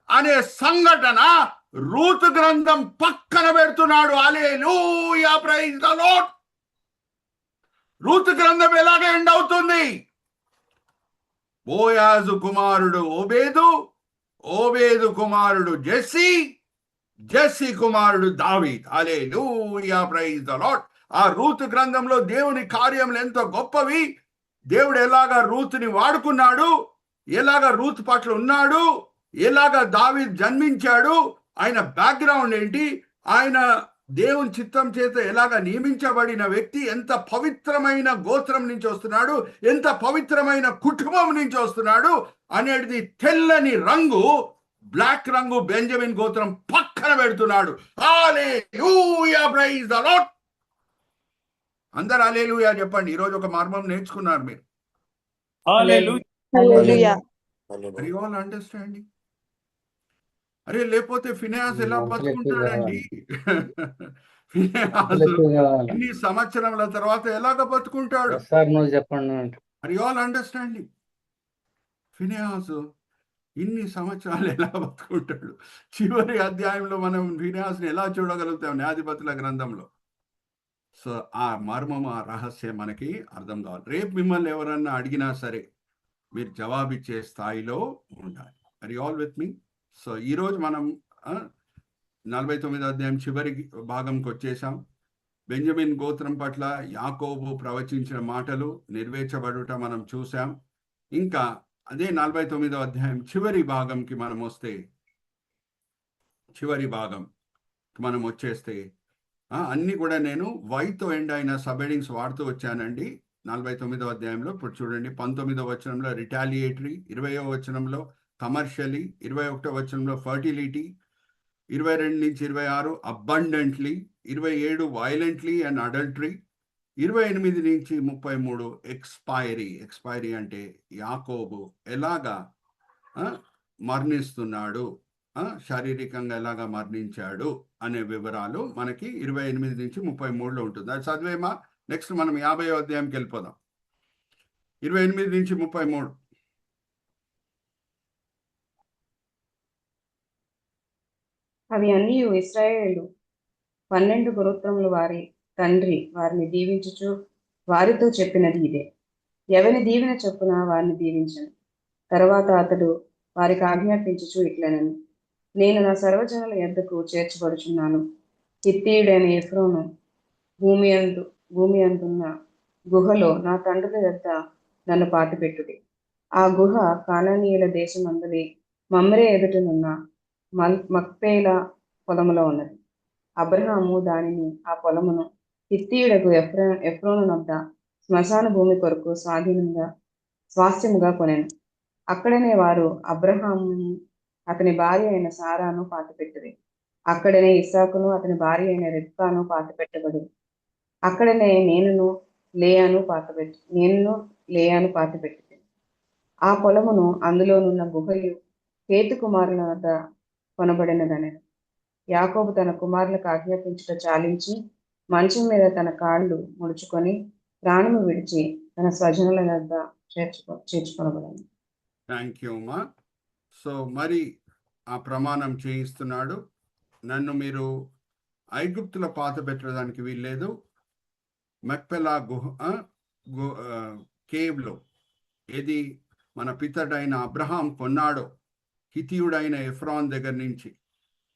అనే సంఘటన రూతు గ్రంథం పక్కన పెడుతున్నాడు. హల్లెలూయా, ప్రైజ్ ది లార్డ్. రూతు గ్రంథం ఎలాగ ఎండ్ అవుతుంది? బోయాజు కుమారుడు ఓబేదు, ఓబేదు కుమారుడు జెస్సీ, జెస్సీ కుమారుడు దావీద్. హల్లెలూయా, ప్రైజ్ ది లార్డ్. ఆ రూతు గ్రంథంలో దేవుని కార్యములు ఎంతో గొప్పవి. దేవుడు ఎలాగా రూతుని వాడుకున్నాడు, ఎలాగా రూతు పట్ల ఉన్నాడు, ఎలాగా దావీద్ జన్మించాడు, ఆయన బ్యాక్గ్రౌండ్ ఏంటి, ఆయన దేవుని చిత్తం చేత ఎలాగా నియమించబడిన వ్యక్తి, ఎంత పవిత్రమైన గోత్రం నుంచి వస్తున్నాడు, ఎంత పవిత్రమైన కుటుంబం నుంచి వస్తున్నాడు అనేది తెల్లని రంగు, బ్లాక్ రంగు బెంజమిన్ గోత్రం పక్కన పెడుతున్నాడు. హల్లెలూయా, ప్రైజ్ ది లార్డ్. అందరు హల్లెలూయా చెప్పండి. ఈరోజు ఒక మర్మం నేర్చుకున్నారు మీరు. Are you all understanding? అరే లేకపోతే ఫినెహాస్ ఎలా బతుకుంటాడండి? ఫినెహాస్ ఇన్ని సంవత్సరాల తర్వాత ఎలాగ బతుకుంటాడు? చెప్పండి. Are you all understanding? Phinehas ఇన్ని సంవత్సరాలు ఎలా బతుకుంటాడు? చివరి అధ్యాయంలో మనం ఫినెహాస్ని ఎలా చూడగలుగుతాం న్యాయాధిపతుల గ్రంథంలో? సో ఆ మర్మం, ఆ రహస్యం మనకి అర్థం కావాలి. రేపు మిమ్మల్ని ఎవరన్నా అడిగినా సరే మీరు జవాబిచ్చే స్థాయిలో ఉండాలి. Are you all with me? So ఈరోజు మనం 49వ అధ్యాయం చివరి భాగంకి వచ్చేసాం. బెంజమిన్ గోత్రం పట్ల యాకోబు ప్రవచించిన మాటలు నెరవేర్చబడుట మనం చూసాం. ఇంకా అదే 49వ అధ్యాయం చివరి భాగంకి మనం వస్తే, చివరి భాగం మనం వచ్చేస్తే అన్ని కూడా నేను వైతో ఎండ్ అయిన సబ్హెడింగ్స్ వాడుతూ వచ్చానండి 49వ అధ్యాయంలో. ఇప్పుడు చూడండి, 19వ వచనంలో రిటాలియేటరీ, 20వ వచనంలో కమర్షియలీ, 21వ వచనంలో ఫర్టిలిటీ, 22 నుంచి 26 అబండెంట్లీ, 27 వైలెంట్లీ అండ్ అడల్టరీ, 28 నుంచి 33 ఎక్స్పైరీ. ఎక్స్పైరీ అంటే యాకోబు ఎలాగా మరణిస్తున్నాడు, శారీరకంగా ఎలాగా మరణించాడు అనే వివరాలు మనకి 28 నుంచి 33లో ఉంటుంది. అది చదివేమా? నెక్స్ట్ మనం 50వ అధ్యాయంకి వెళ్ళిపోదాం. 28 నుంచి 33. అవి అన్నీ ఇశ్రాయేలు 12 గోత్రముల వారి తండ్రి వారిని దీవించుచు వారితో చెప్పినది ఇదే. ఎవని దీవెన చొప్పున వారిని దీవించను. తర్వాత అతడు వారికి ఆజ్ఞాపించుచు ఇట్లనను, నేను నా సర్వజనుల యొద్దకు చేర్చబడుచున్నాను. హిత్తీయుడైన ఎఫ్రోను భూమి అందున్న గుహలో నా తండ్రుల యొద్ద నన్ను పాతిపెట్టుడి. ఆ గుహ కానానీయుల దేశమందలి మమ్రే ఎదుటనున్న మక్పేల పొలములో ఉన్నది. అబ్రహాము దానిని, ఆ పొలమును హిత్తీయుడకు ఎఫ్రోను వద్ద శ్మశాన భూమి కొరకు స్వాస్థ్యముగా కొనెను. అక్కడనే వారు అబ్రహామును అతని భార్య అయిన సారాను పాతిపెట్టిరి. అక్కడనే ఇస్సాకును అతని భార్య అయిన రెబ్కాను పాతిపెట్టబడి, అక్కడనే నేనును లేయాను పాతిపెట్టి, ఆ పొలమును అందులోనున్న గుహయు హేతు కుమారుల వద్ద కొనబడినదనెను. యాకోబు తన కుమారులకు ఆజ్ఞాపించుట చాలించి మంచం మీద తన కాళ్ళు ముడుచుకొని ప్రాణము విడిచి తన స్వజనుల వద్ద చేర్చుకొనబడింది. థ్యాంక్ యూ అమ్మా. సో మరి ఆ ప్రమాణం చేయిస్తున్నాడు, నన్ను మీరు ఐగుప్తులో పాత పెట్టడానికి వీల్లేదు, మక్పెలా కేవ్లో ఏది మన పితడైన అబ్రహాం కొన్నాడో హితీయుడైన ఎఫ్రాన్ దగ్గర నుంచి,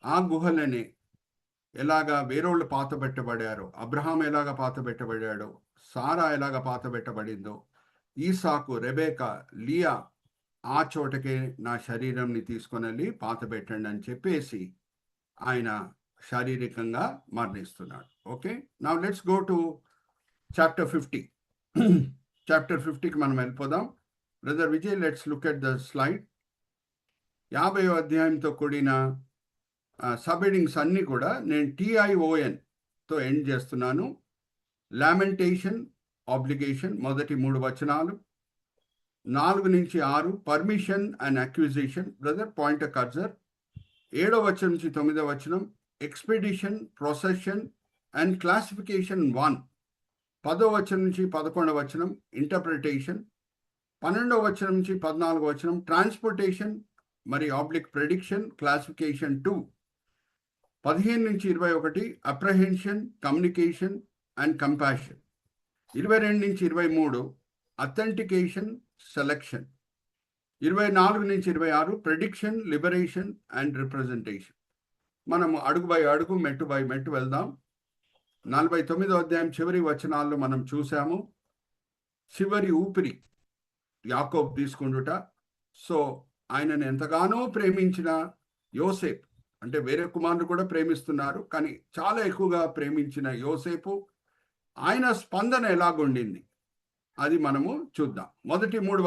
ఆ గుహలనే ఎలాగా వేరోళ్ళు పాత పెట్టబడారో, అబ్రహాం ఎలాగ పాత పెట్టబడాడో, సారా ఎలాగ పాత పెట్టబడిందో, ఈసాకు, రెబేకా, లియా ఆ చోటకే నా శరీరంని తీసుకొని వెళ్ళి పాత పెట్టండి అని చెప్పేసి ఆయన శారీరకంగా మరణిస్తున్నాడు. Okay, now let's go to chapter 50. Chapter 50కి మనం వెళ్ళిపోదాం. Brother Vijay, let's look at the slide. 50వ అధ్యాయంతో కూడిన సబ్ హెడింగ్స్ అన్నీ కూడా నేను TIONతో ఎండ్ చేస్తున్నాను. లామెంటేషన్, ఆబ్లిగేషన్, మొదటి 3 వచనాలు, 4 నుంచి 6 permission and acquisition, brother point cursor, 7వ వచనం నుంచి 9వ వచనం ఎక్స్పెడిషన్, ప్రొసెషన్ అండ్ క్లాసిఫికేషన్ 1, 10వ వచనం నుంచి 11వ వచనం ఇంటర్ప్రిటేషన్, 12వ వచనం నుంచి 14వ వచనం ట్రాన్స్పోర్టేషన్ మరి ఆబ్లిక్ ప్రెడిక్షన్, క్లాసిఫికేషన్ 2, 15 నుంచి 21 అప్రహెన్షన్, కమ్యూనికేషన్ అండ్ కంపాషన్, 22 నుంచి 23 అథెంటికేషన్, సెలెక్షన్, 24 నుంచి 26 ప్రెడిక్షన్, లిబరేషన్ అండ్ రిప్రజెంటేషన్. మనం అడుగు బై అడుగు, మెట్టు బై మెట్టు వెళ్దాం. 49వ అధ్యాయం చివరి వచనాల్లో మనం చూసాము చివరి ఊపిరి యాకోబు తీసుకుంటుట. సో ఆయనను ఎంతగానో ప్రేమించిన యోసేపు, అంటే వేరే కుమారుడు కూడా ప్రేమిస్తున్నారు కానీ చాలా ఎక్కువగా ప్రేమించిన యోసేపు, ఆయన స్పందన ఎలాగుండింది అది మనము చూద్దాం. మొదటి 3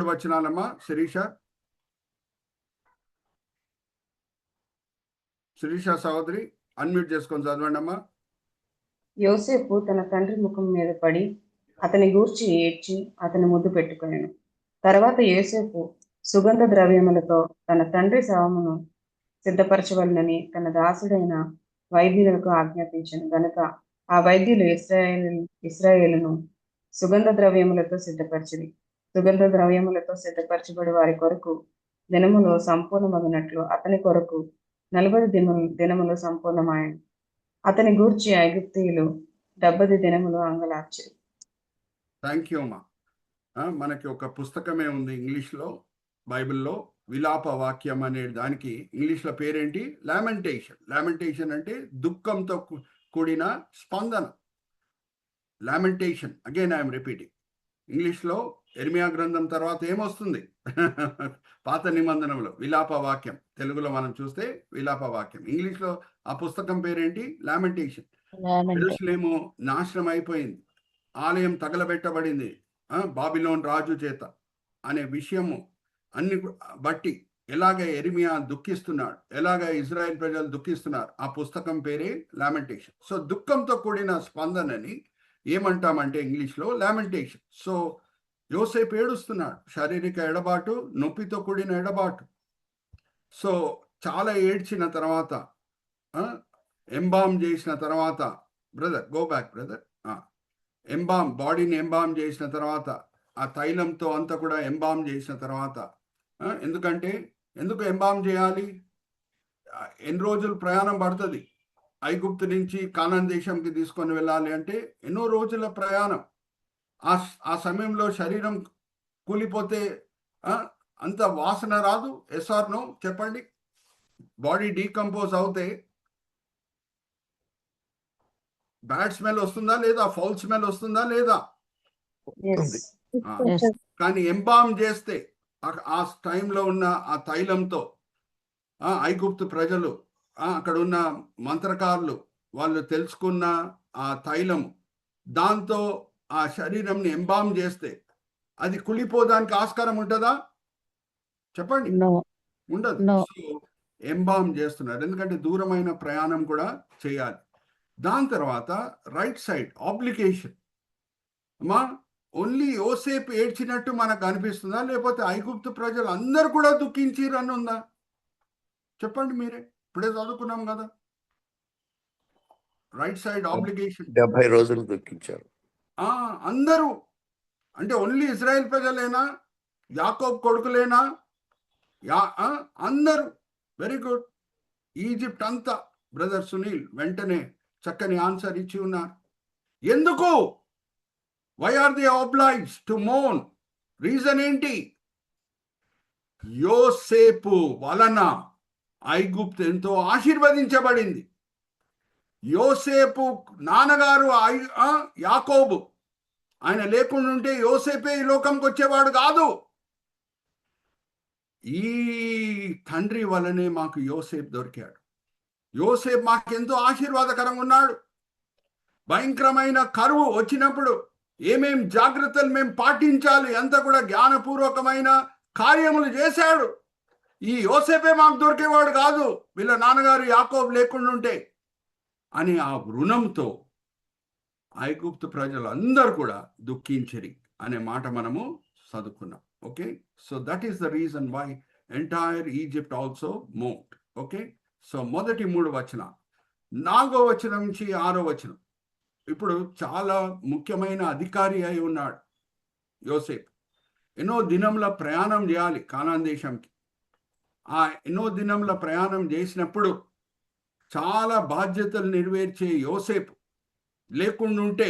వచనాలమ్మా శిరీష సహోదరి అన్మ్యూట్ చేసుకొని చదవండి అమ్మా. యోసేపు తన తండ్రి ముఖం మీద పడి అతని గూర్చి ఏడ్చి అతని ముద్దు పెట్టుకొనెను. తర్వాత యోసేపు సుగంధ ద్రవ్యములతో తన తండ్రి శవమును సిద్ధపరచవలనని తన దాసుడైన వైద్యులకు ఆజ్ఞాపించను గనుక ఆ వైద్యులు ఇశ్రాయేలును సుగంధ ద్రవ్యములతో సిద్ధపరిచింది. సుగంధ ద్రవ్యములతో సిద్ధపరచబడి వారి కొరకు దినములో సంపూర్ణమగినట్లు అతని కొరకు 40 దినములు సంపూర్ణమాయను. అతని గూర్చి ఐగుప్తీయులు 70 దినములు అంగలార్చిరి. థ్యాంక్ యూ అమ్మా. మనకి ఒక పుస్తకమే ఉంది ఇంగ్లీష్లో, బైబిల్లో, విలాప వాక్యం అనే దానికి ఇంగ్లీష్లో పేరేంటి? లామెంటేషన్. లామెంటేషన్ అంటే దుఃఖంతో కూడిన స్పందన. Lamentation, again I'm repeating. ఇంగ్లీష్లో ఇర్మియా గ్రంథం తర్వాత ఏమొస్తుంది? పాత నిబంధనలో విలాప వాక్యం. తెలుగులో మనం చూస్తే విలాప వాక్యం. ఇంగ్లీష్లో ఆ పుస్తకం పేరేంటి? లామెంటేషన్. యెరూషలేము నాశనం అయిపోయింది, ఆలయం తగలబెట్టబడింది బాబిలోన్ రాజు చేత అనే విషయము అన్ని బట్టి ఎలాగ ఇర్మియా దుఃఖిస్తున్నాడు, ఎలాగ ఇజ్రాయెల్ ప్రజలు దుఃఖిస్తున్నారు, ఆ పుస్తకం పేరే లామెంటేషన్. సో దుఃఖంతో కూడిన స్పందనని ఏమంటామంటే ఇంగ్లీష్లో లామెంటేషన్. సో యోసేపు ఏడుస్తున్నాడు, శారీరక ఎడబాటు, నొప్పితో కూడిన ఎడబాటు. సో చాలా ఏడ్చిన తర్వాత, ఎంబామ్ చేసిన తర్వాత, brother go back brother, embalm, బాడీని ఎంబామ్ చేసిన తర్వాత, ఆ తైలంతో అంతా కూడా ఎంబామ్ చేసిన తర్వాత, ఎందుకు ఎంబామ్ చేయాలి? ఎన్ని రోజులు ప్రయాణం పడుతుంది? ఐగుప్తు నుంచి కానాన్ దేశంకి తీసుకొని వెళ్ళాలి అంటే ఎన్నో రోజుల ప్రయాణం. ఆ సమయంలో శరీరం కూలిపోతే అంత వాసన రాదు? ఎస్ ఆర్ నో చెప్పండి. బాడీ డీకంపోజ్ అవుతే బ్యాడ్ స్మెల్ వస్తుందా లేదా? ఫౌల్ స్మెల్ వస్తుందా లేదా? కానీ ఎంబామ్ చేస్తే ఆ టైంలో ఉన్న ఆ తైలంతో ఐగుప్తు ప్రజలు, అక్కడ ఉన్న మంత్రకారులు, వాళ్ళు తెలుసుకున్న ఆ తైలం, దాంతో ఆ శరీరంని ఎంబామ్ చేస్తే అది కుళ్ళిపోదానికి ఆస్కారం ఉంటుందా? చెప్పండి. ఉండదు. సో ఎంబామ్ చేస్తున్నారు, ఎందుకంటే దూరమైన ప్రయాణం కూడా చేయాలి. దాని తర్వాత రైట్ సైడ్ ఆబ్లిగేషన్. అమ్మా, ఓన్లీ యోసేపు ఏడ్చినట్టు మనకు అనిపిస్తుందా, లేకపోతే ఐగుప్తు ప్రజలు అందరు కూడా దుఃఖించిరు అని ఉందా? చెప్పండి మీరే, ఇప్పుడే చదువుకున్నాం కదా. రైట్ సైడ్ ఆబ్లిగేషన్, 70 రోజులు దుఃఖించారు అందరూ. అంటే ఓన్లీ ఇజ్రాయెల్ ప్రజలేనా? యాకోబ్ కొడుకులేనా? అందరూ. Very good. ఈజిప్ట్ అంతా. బ్రదర్ సునీల్ వెంటనే చక్కని ఆన్సర్ ఇచ్చి ఉన్నారు. ఎందుకు? Why are the obliged to మోన్? రీజన్ ఏంటి? యోసేపు వలన ఐగుప్తు ఎంతో ఆశీర్వదించబడింది. యోసేపు నాన్నగారు యాకోబు, ఆయన లేకుండా ఉంటే యోసేపే ఈ లోకంకి వచ్చేవాడు కాదు. ఈ తండ్రి వలనే మాకు యోసేపు దొరికాడు. యోసేపు మాకెంతో ఆశీర్వాదకరంగా ఉన్నాడు. భయంకరమైన కరువు వచ్చినప్పుడు ఏమేం జాగ్రత్తలు మేము పాటించాలి అంతా కూడా జ్ఞానపూర్వకమైన కార్యములు చేశాడు. ఈ యోసేపే మాకు దొరికేవాడు కాదు వీళ్ళ నాన్నగారు యాకోబు లేకుండా ఉంటే అని ఆ రుణంతో ఐగుప్తు ప్రజలు అందరూ కూడా దుఃఖించిరి అనే మాట మనము చదువుకున్నాం. Okay, so that is the reason why entire Egypt also moat. Okay, so మొదటి 3 వచనాలు, 4వ వచనం నుంచి 6వ వచనం. ఇప్పుడు చాలా ముఖ్యమైన అధికారి అయి ఉన్నాడు యోసేపు. ఎన్నో దినంల ప్రయాణం చేయాలి కానాన్ దేశంకి. ఆ ఎన్నో దినంల ప్రయాణం చేసినప్పుడు చాలా బాధ్యతలు నెరవేర్చే యోసేపు లేకుండా ఉంటే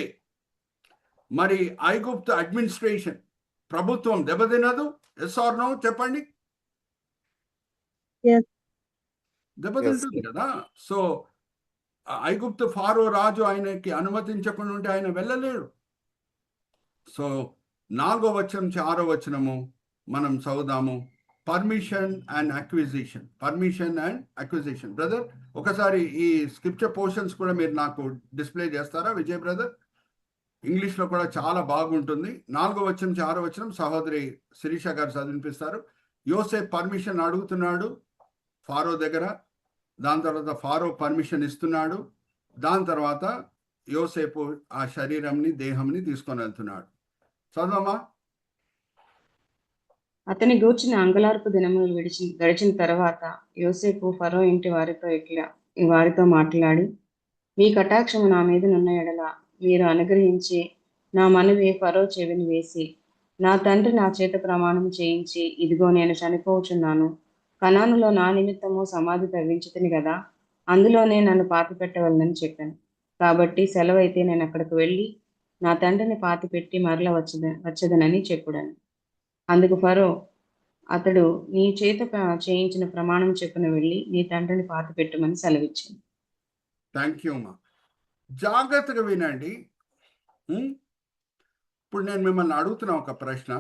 మరి ఐగుప్తు అడ్మినిస్ట్రేషన్, ప్రభుత్వం దెబ్బతినదు. ఎస్ ఆర్ నో చెప్పండి. దెబ్బతింటుంది కదా. సో ఐగుప్తు ఫారో రాజు ఆయనకి అనుమతించకుండా ఉంటే ఆయన వెళ్ళలేడు. సో 4వ వచనం నుంచి 6వ వచనము మనం చదువుదాము. Permission and acquisition. Permission and acquisition. Brother ఒకసారి ఈ స్క్రిప్చర్ పోర్షన్స్ కూడా మీరు నాకు డిస్ప్లే చేస్తారా విజయ్ బ్రదర్? ఇంగ్లీష్లో కూడా చాలా బాగుంటుంది. 4వ వచనం నుంచి 6వ వచనం సహోదరి శిరీష గారు చదివినిపిస్తారు. యోసేపు పర్మిషన్ అడుగుతున్నాడు ఫారో దగ్గర. దాని తర్వాత ఫారో పర్మిషన్ ఇస్తున్నాడు. దాని తర్వాత యోసేపు ఆ శరీరంని దేహంని తీసుకొని వెళ్తున్నాడు. చదవమా. అతని గూర్చిన అంగలార్పు దినములు గడిచిన తర్వాత యోసేపు ఫరో ఇంటి వారితో మాట్లాడి, మీ కటాక్షము నా మీద నున్న ఎడల మీరు అనుగ్రహించి నా మనవి ఫరో చెవిని వేసి, నా తండ్రి నా చేత ప్రమాణం చేయించి, ఇదిగో నేను చనిపోవచున్నాను, కనానులో నా నిమిత్తము సమాధి తవ్వించుతుంది కదా, అందులోనే నన్ను పాతి పెట్టవలనని చెప్పాను. కాబట్టి సెలవైతే నేను అక్కడికి వెళ్ళి నా తండ్రిని పాతి పెట్టి మరల వచ్చేదనని చెప్పుడాను. అందుకు ఫరో, అతడు నీ చేత చేయించిన ప్రమాణం చెప్పున వెళ్ళి నీ తండ్రిని పాతి పెట్టుమని సెలవిచ్చింది. థ్యాంక్ యూ అమ్మా. జాగ్రత్తగా వినండి. ఇప్పుడు నేను మిమ్మల్ని అడుగుతున్నా ఒక ప్రశ్న.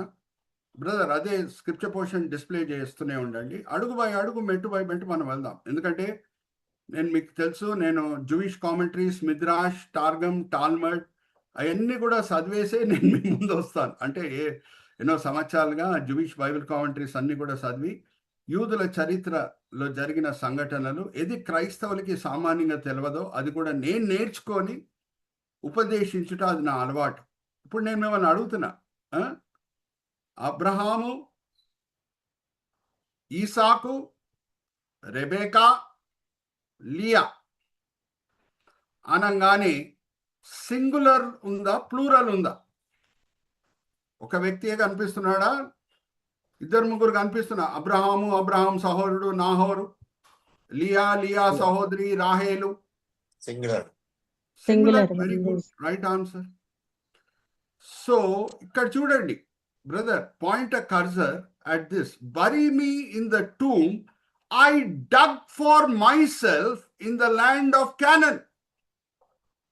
బ్రదర్ అదే స్క్రిప్చర్ పోర్షన్ డిస్ప్లే చేస్తూనే ఉండండి. అడుగు బై అడుగు, మెట్టు బై మెట్టు మనం వెళ్దాం. ఎందుకంటే నేను మీకు తెలుసు, నేను జూయిష్ కామెంటరీస్, మిద్రాష్, టార్గమ్, టాల్మడ్ అవన్నీ కూడా చదివేసే నేను మీ ముందు వస్తాను. అంటే ఎన్నో సంవత్సరాలుగా జూయిష్ బైబిల్ కామెంటరీస్ అన్ని కూడా చదివి యూదుల చరిత్రలో జరిగిన సంఘటనలు ఏది క్రైస్తవులకి సామాన్యంగా తెలియదో అది కూడా నేను నేర్చుకొని ఉపదేశించుట అది నా అలవాటు. ఇప్పుడు నేను మిమ్మల్ని అడుగుతున్నా, అబ్రహాము, ఈసాకు, రెబేకా, లియా అనగానే సింగులర్ ఉందా, ప్లూరల్ ఉందా? ఒక వ్యక్తియే కనిపిస్తున్నాడా? 2-3 కనిపిస్తున్నా. అబ్రహాం సహోదరుడు నాహోరు, లియా సహోదరి రాహేలు. Singular. Very good, right answer. So ఇక్కడ చూడండి brother, point a cursor at this. Bury me in the tomb I dug for myself in the land of Canaan.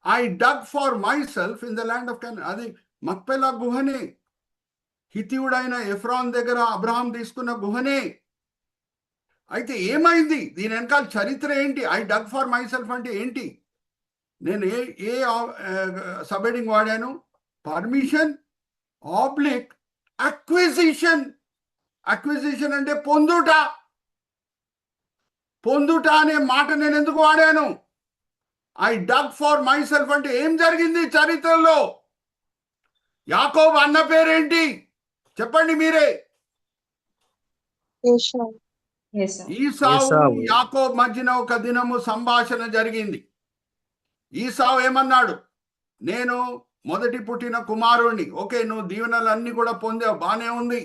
I dug for myself in the land of Canaan. అది మక్పెలా గుహనే, హితీయుడైన ఎఫ్రాన్ దగ్గర అబ్రహాం తీసుకున్న గుహనే. అయితే ఏమైంది? దీని వెనకాల చరిత్ర ఏంటి? I dug for myself అంటే ఏంటి? నేను ఏ సబ్హెడింగ్ వాడాను? Permission oblique acquisition. అక్విజిషన్ అంటే పొందుట అనే మాట నేను ఎందుకు వాడాను? I dug for myself అంటే ఏం జరిగింది చరిత్రలో? యాకోబు అన్న పేరేంటి చెప్పండి మీరే. ఈసావు యాకోబు మధ్యన ఒక దినము సంభాషణ జరిగింది. ఈసావు ఏమన్నాడు? నేను మొదటి పుట్టిన కుమారుణ్ణి. ఓకే, నువ్వు దీవెనలు అన్ని కూడా పొందావు, బానే ఉంది.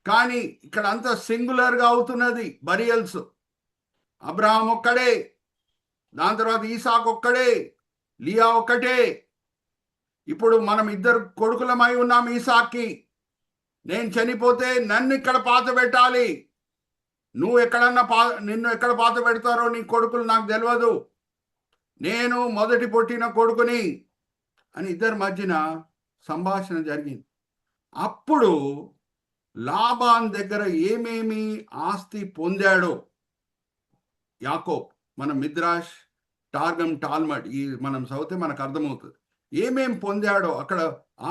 కానీ ఇక్కడ అంతా సింగులర్గా అవుతున్నది బరియల్స్. అబ్రహాం ఒక్కడే, దాని తర్వాత ఈసాకు ఒక్కడే, లియా ఒక్కటే. ఇప్పుడు మనం ఇద్దరు కొడుకులమై ఉన్నాం ఈసాక్కి. నేను చనిపోతే నన్ను ఇక్కడ పాత పెట్టాలి, నువ్వు ఎక్కడన్నా నిన్ను ఎక్కడ పాత పెడతారో నీ కొడుకులు నాకు తెలియదు, నేను మొదటి పుట్టిన కొడుకుని అని ఇద్దరి మధ్యన సంభాషణ జరిగింది. అప్పుడు లాబాన్ దగ్గర ఏమేమి ఆస్తి పొందాడో యాకోబ్, మన మిద్రాష్, టార్గమ్, టాల్మడ్ ఈ మనం చదివితే మనకు అర్థమవుతుంది ఏమేం పొందాడో. అక్కడ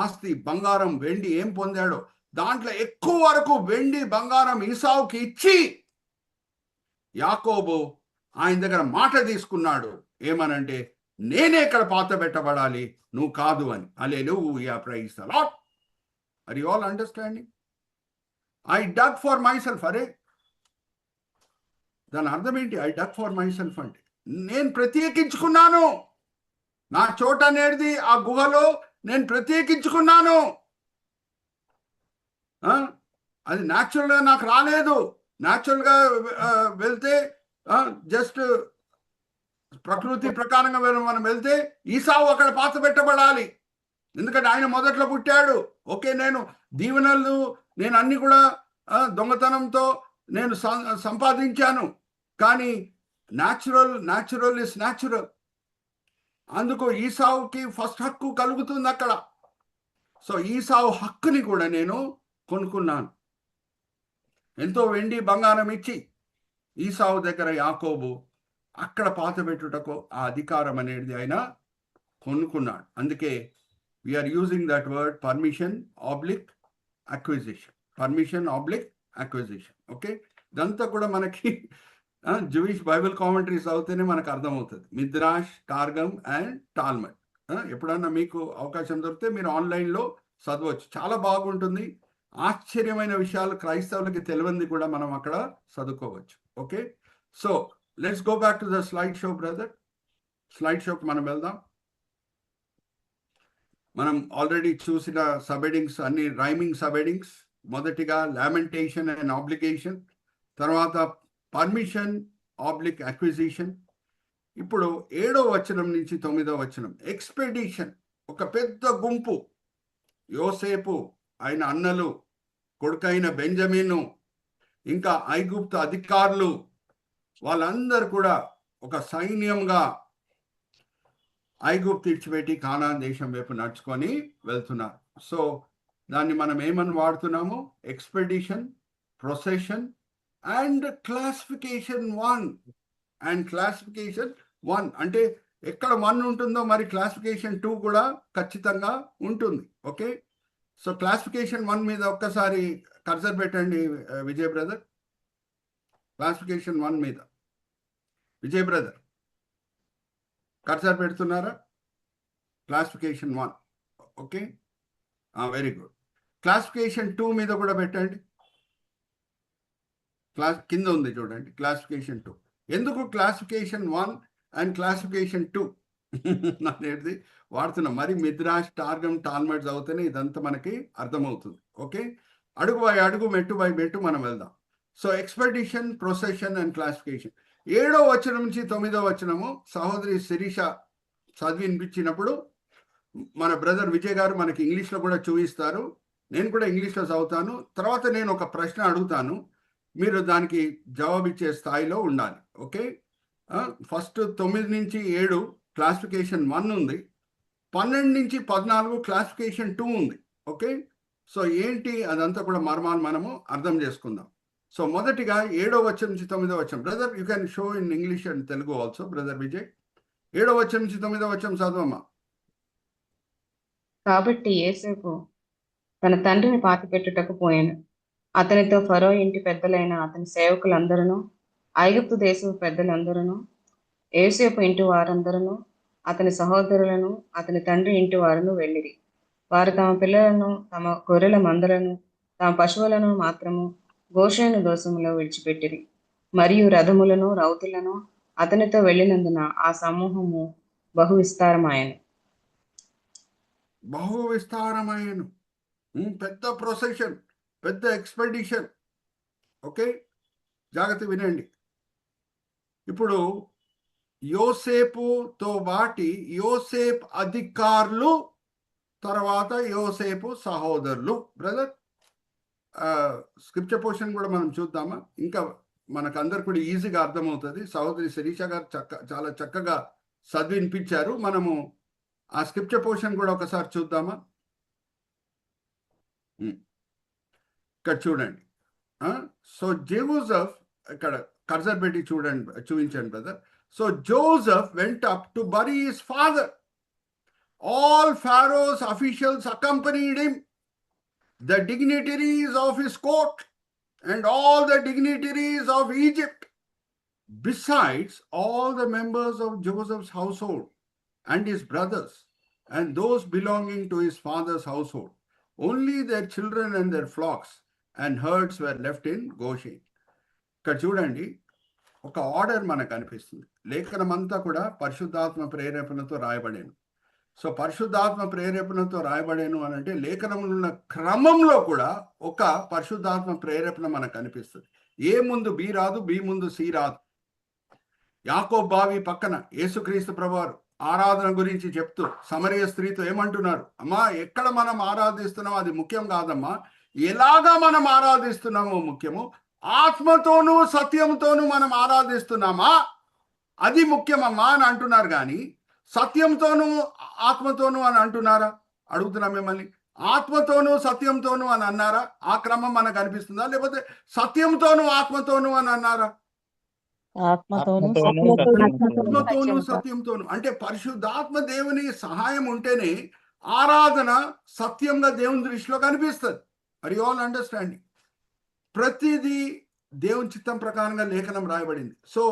ఆస్తి, బంగారం, వెండి ఏం పొందాడో దాంట్లో ఎక్కువ వరకు వెండి బంగారం ఈసావుకి ఇచ్చి యాకోబు ఆయన దగ్గర మాట తీసుకున్నాడు. ఏమనంటే నేనే ఇక్కడ పాత పెట్టబడాలి, నువ్వు కాదు అని. Hallelujah, praise the lord. Are you all understanding? I dug for myself. అరే దాని అర్థం ఏంటి? I dug for myself అంటే నేను ప్రత్యేకించుకున్నాను. నా చోట అనేది ఆ గుహలో నేను ప్రత్యేకించుకున్నాను. అది న్యాచురల్గా నాకు రాలేదు. న్యాచురల్గా వెళ్తే జస్ట్ ప్రకృతి ప్రకారంగా మనం వెళ్తే ఈసావు అక్కడ పాత పెట్టబడాలి, ఎందుకంటే ఆయన మొదట్లో పుట్టాడు. ఓకే, నేను దీవెనలు నేను అన్ని కూడా దొంగతనంతో నేను సంపాదించాను, కానీ న్యాచురల్ ఇస్ న్యాచురల్. అందుకు ఈసావుకి ఫస్ట్ హక్కు కలుగుతుంది అక్కడ. సో ఈసావు హక్కుని కూడా నేను కొనుక్కున్నాను. ఎంతో వెండి బంగారం ఇచ్చి ఈసావు దగ్గర యాకోబు అక్కడ పాత పెట్టుటకు ఆ అధికారం అనేది ఆయన కొనుక్కున్నాడు. అందుకే we are using that word permission oblique acquisition. Permission oblique acquisition. Okay, ఇదంతా కూడా మనకి జూయిష్ బైబిల్ కామెంటరీస్ అవుతేనే మనకు అర్థమవుతుంది. Midrash, Targum and Talmud. ఎప్పుడన్నా మీకు అవకాశం దొరికితే మీరు ఆన్లైన్లో చదవచ్చు, చాలా బాగుంటుంది. ఆశ్చర్యమైన విషయాలు క్రైస్తవులకి తెలియంది కూడా మనం అక్కడ చదువుకోవచ్చు. Okay, so let's go back to the slide show brother. Slide షోకి మనం వెళ్దాం. మనం ఆల్రెడీ చూసిన సబెడింగ్స్ అన్ని రైమింగ్ సబెడింగ్స్. మొదటిగా లామెంటేషన్ అండ్ ఆబ్లిగేషన్, తర్వాత పర్మిషన్ ఆబ్లిక్ అక్విజిషన్. ఇప్పుడు 7వ వచనం నుంచి 9వ వచనం ఎక్స్పెడిషన్. ఒక పెద్ద గుంపు, యోసేపు, ఆయన అన్నలు, కొడుకైన బెంజమిను, ఇంకా ఐగుప్తు అధికారులు, వాళ్ళందరూ కూడా ఒక సైన్యంగా ఐగుప్తు ఇచ్చిపెట్టి కానాన్ దేశం వైపు నడుచుకొని వెళ్తున్నారు. సో దాన్ని మనం ఏమని వాడుతున్నాము? Expedition, procession and classification 1. And classification 1 అంటే ఎక్కడ 1 ఉంటుందో మరి క్లాసిఫికేషన్ 2 కూడా ఖచ్చితంగా ఉంటుంది. ఓకే, సో క్లాసిఫికేషన్ 1 మీద ఒక్కసారి కర్సర్ పెట్టండి విజయ్ బ్రదర్. క్లాసిఫికేషన్ 1 మీద విజయ్ బ్రదర్ కర్సర్ పెడుతున్నారా? Classification 1. Okay, very good. Classification 2 మీద కూడా పెట్టండి. కింద ఉంది చూడండి, క్లాసిఫికేషన్ 2. ఎందుకు క్లాసిఫికేషన్ 1 అండ్ క్లాసిఫికేషన్ 2 అనేది వాడుతున్నాం? మరి మిద్రాష్, టార్గమ్, టాల్మడ్ చదివితేనే ఇదంతా మనకి అర్థమవుతుంది. ఓకే, అడుగు బై అడుగు, మెట్టు బై మెట్టు మనం వెళ్దాం. So expedition, procession and classification. 7వ వచనం నుంచి 9వ వచనము సహోదరి శిరీష చదివి వినిపించినప్పుడు మన బ్రదర్ విజయ్ గారు మనకి ఇంగ్లీష్లో కూడా చూపిస్తారు. నేను కూడా ఇంగ్లీష్లో చదువుతాను. తర్వాత నేను ఒక ప్రశ్న అడుగుతాను, మీరు దానికి జవాబిచ్చే స్థాయిలో ఉండాలి. ఓకే, ఫస్ట్ 9 నుంచి 7 క్లాసిఫికేషన్ 1 ఉంది, 12 నుంచి 14 క్లాసిఫికేషన్ 2 ఉంది. ఓకే, సో ఏంటి అదంతా కూడా మర్మాలు మనము అర్థం చేసుకుందాం. సో మొదటిగా 7వ వచనం నుంచి 9వ వచనం. Brother you can show in English and Telugu also. Brother Vijay 7వ వచనం నుంచి 9వ వచనం చదవమ్మా. కాబట్టి యోసేపు తన తండ్రిని పాతిపెట్టుటకు పోయాను. అతనితో ఫరో ఇంటి పెద్దలైన అతని సేవకులందరూ, ఐగుప్తు దేశపు పెద్దలందరూ, యోసేపు ఇంటి వారందరూ, అతని సహోదరులను, అతని తండ్రి ఇంటి వారును వెళ్ళిరి. వారు తమ పిల్లలను, తమ గొర్రెల మందలను, తమ పశువులను మాత్రము గోషేను దేశములో విడిచిపెట్టిరి. మరియు రథములను, రౌతులను అతనితో వెళ్ళినందున ఆ సమూహము బహు విస్తారమాయను. పెద్ద ప్రొసెషన్. పెద్ద ఎక్స్పెడిషన్. ఓకే, జాగ్రత్త వినండి. ఇప్పుడు యోసేపుతో బాటి యోసేపు అధికారులు, తర్వాత యోసేపు సహోదరులు. బ్రదర్, స్క్రిప్చర్ పోర్షన్ కూడా మనం చూద్దామా? ఇంకా మనకందరు కూడా ఈజీగా అర్థమవుతుంది. సహోదరి శిరీష గారు చాలా చక్కగా చదివినిపించారు. మనము ఆ స్క్రిప్చర్ పోర్షన్ కూడా ఒకసారి చూద్దామా? ఇక్కడ చూడండి. సో జోసెఫ్, ఇక్కడ కర్సర్ పెట్టి చూపించండి brother. So Joseph went up to bury his father. All Pharaoh's officials accompanied him, the dignitaries of his court and all the dignitaries of Egypt, besides all the members of Joseph's household and his brothers and those belonging to his father's household. Only their children and their flocks and herds were left in Goshen. ఇక్కడ చూడండి, ఒక ఆర్డర్ మనకు అనిపిస్తుంది. లేఖనమంతా కూడా పరిశుద్ధాత్మ ప్రేరేపణతో రాయబడేను. సో పరిశుద్ధాత్మ ప్రేరేపణతో రాయబడేను అని అంటే లేఖనంలో ఉన్న క్రమంలో కూడా ఒక పరిశుద్ధాత్మ ప్రేరేపణ మనకు అనిపిస్తుంది. ఏ ముందు బి రాదు, బి ముందు సి రాదు. యాకోబు బావి పక్కన యేసుక్రీస్తు ప్రభువారు ఆరాధన గురించి చెప్తూ సమరయ స్త్రీతో ఏమంటున్నారు? అమ్మా, ఎక్కడ మనం ఆరాధిస్తున్నామో అది ముఖ్యం కాదమ్మా, ఎలాగా మనం ఆరాధిస్తున్నామో ముఖ్యము. ఆత్మతోనూ సత్యంతోనూ మనం ఆరాధిస్తున్నామా, అది ముఖ్యమమ్మా అని అంటున్నారు. కానీ సత్యంతోనూ ఆత్మతోనూ అని అంటున్నారా? అడుగుతున్నా మిమ్మల్ని. ఆత్మతోనూ సత్యంతోనూ అని అన్నారా? ఆ క్రమం మనకు అనిపిస్తుందా? లేకపోతే సత్యంతోనూ ఆత్మతోనూ అని అన్నారా? ఆత్మతోను సత్యంతోను. అంటే పరిశుద్ధాత్మ దేవుని సహాయం ఉంటేనే ఆరాధన సత్యంగా దేవుని దృష్టిలో కనిపిస్తుంది. మరి ఆల్ అండర్స్టాండింగ్. ప్రతిదీ దేవుని చిత్తం ప్రకారంగా లేఖనం రాయబడింది. సో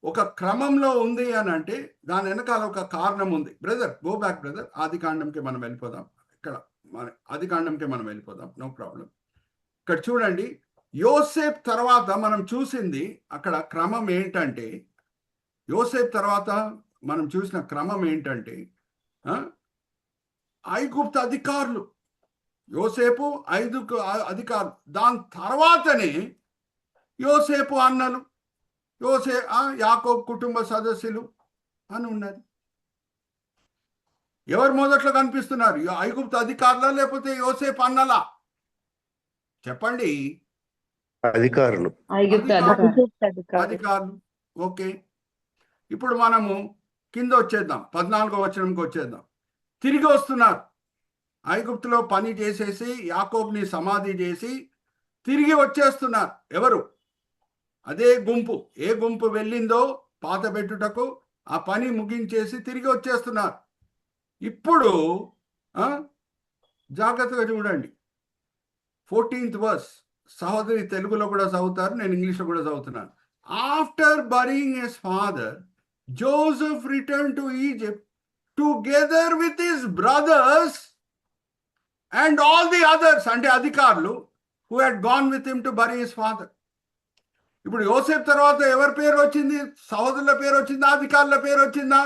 ఒక క్రమంలో ఉంది అని అంటే దాని వెనకాల ఒక కారణం ఉంది. Brother, go back brother. ఆదికాండంకి మనం వెళ్ళిపోదాం. ఆదికాండంకి మనం వెళ్ళిపోదాం, నో ప్రాబ్లం. ఇక్కడ చూడండి, యోసేపు తర్వాత మనం చూసింది అక్కడ క్రమం ఏంటంటే, యోసేపు తర్వాత మనం చూసిన క్రమం ఏంటంటే ఐగుప్తు అధికారులు, యోసేపు 5 అధికారులు, దాని తర్వాతనే యోసేపు అన్నలు, యాకోబు కుటుంబ సదస్సులు అని ఉన్నారు. ఎవరు మొదట్లో కనిపిస్తున్నారు? ఐగుప్తు అధికారులా లేకపోతే యోసేపు అన్నలా? చెప్పండి. అధికారులు. అధికారులు. ఓకే, ఇప్పుడు మనము కింద వచ్చేద్దాం, 14వ వచనంకి వచ్చేద్దాం. తిరిగి వస్తున్నారు. ఐగుప్తులో పని చేసేసి యాకోబుని సమాధి చేసి తిరిగి వచ్చేస్తున్నారు. ఎవరు? అదే గుంపు. ఏ గుంపు వెళ్ళిందో పాత పెట్టుటకు ఆ పని ముగించేసి తిరిగి వచ్చేస్తున్నారు. ఇప్పుడు జాగ్రత్తగా చూడండి, 14th verse. సహోదరి తెలుగులో కూడా చదువుతారు, నేను ఇంగ్లీష్లో కూడా చదువుతున్నాను. After burying his father, Joseph return to Egypt together with his brothers and all the others, అంటే అధికారులు, who had gone with him to bury his father. ఇప్పుడు యోసేపు తర్వాత ఎవరి పేరు వచ్చింది? సహోదరుల పేరు వచ్చిందా? అధికారుల పేరు వచ్చిందా?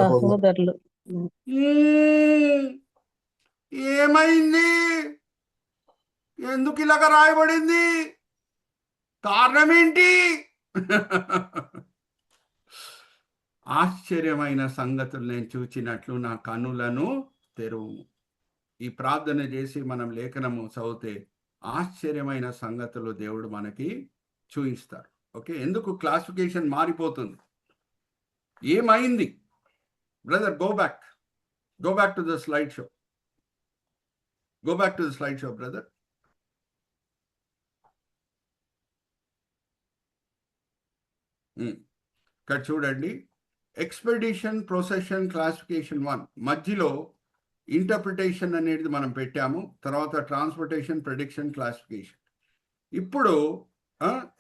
సహోదరులు. ఏమైంది? ఎందుకు ఇలాగ రాయబడింది? కారణం ఏంటి? ఆశ్చర్యమైన సంగతులు నేను చూచినట్లు నా కన్నులను తెరువు. ఈ ప్రార్థన చేసి మనం లేఖనము చదివితే ఆశ్చర్యమైన సంగతులు దేవుడు మనకి చూపిస్తారు. ఓకే, ఎందుకు క్లాసిఫికేషన్ మారిపోతుంది? ఏమైంది? Brother, go back to the slide show. Brother. ఇక్కడ చూడండి, ఎక్స్పెడిషన్, ప్రొసెషన్, క్లాసిఫికేషన్ 1 మధ్యలో ఇంటర్ప్రిటేషన్ అనేది మనం పెట్టాము. తర్వాత ట్రాన్స్పోర్టేషన్, ప్రెడిక్షన్, క్లాసిఫికేషన్. ఇప్పుడు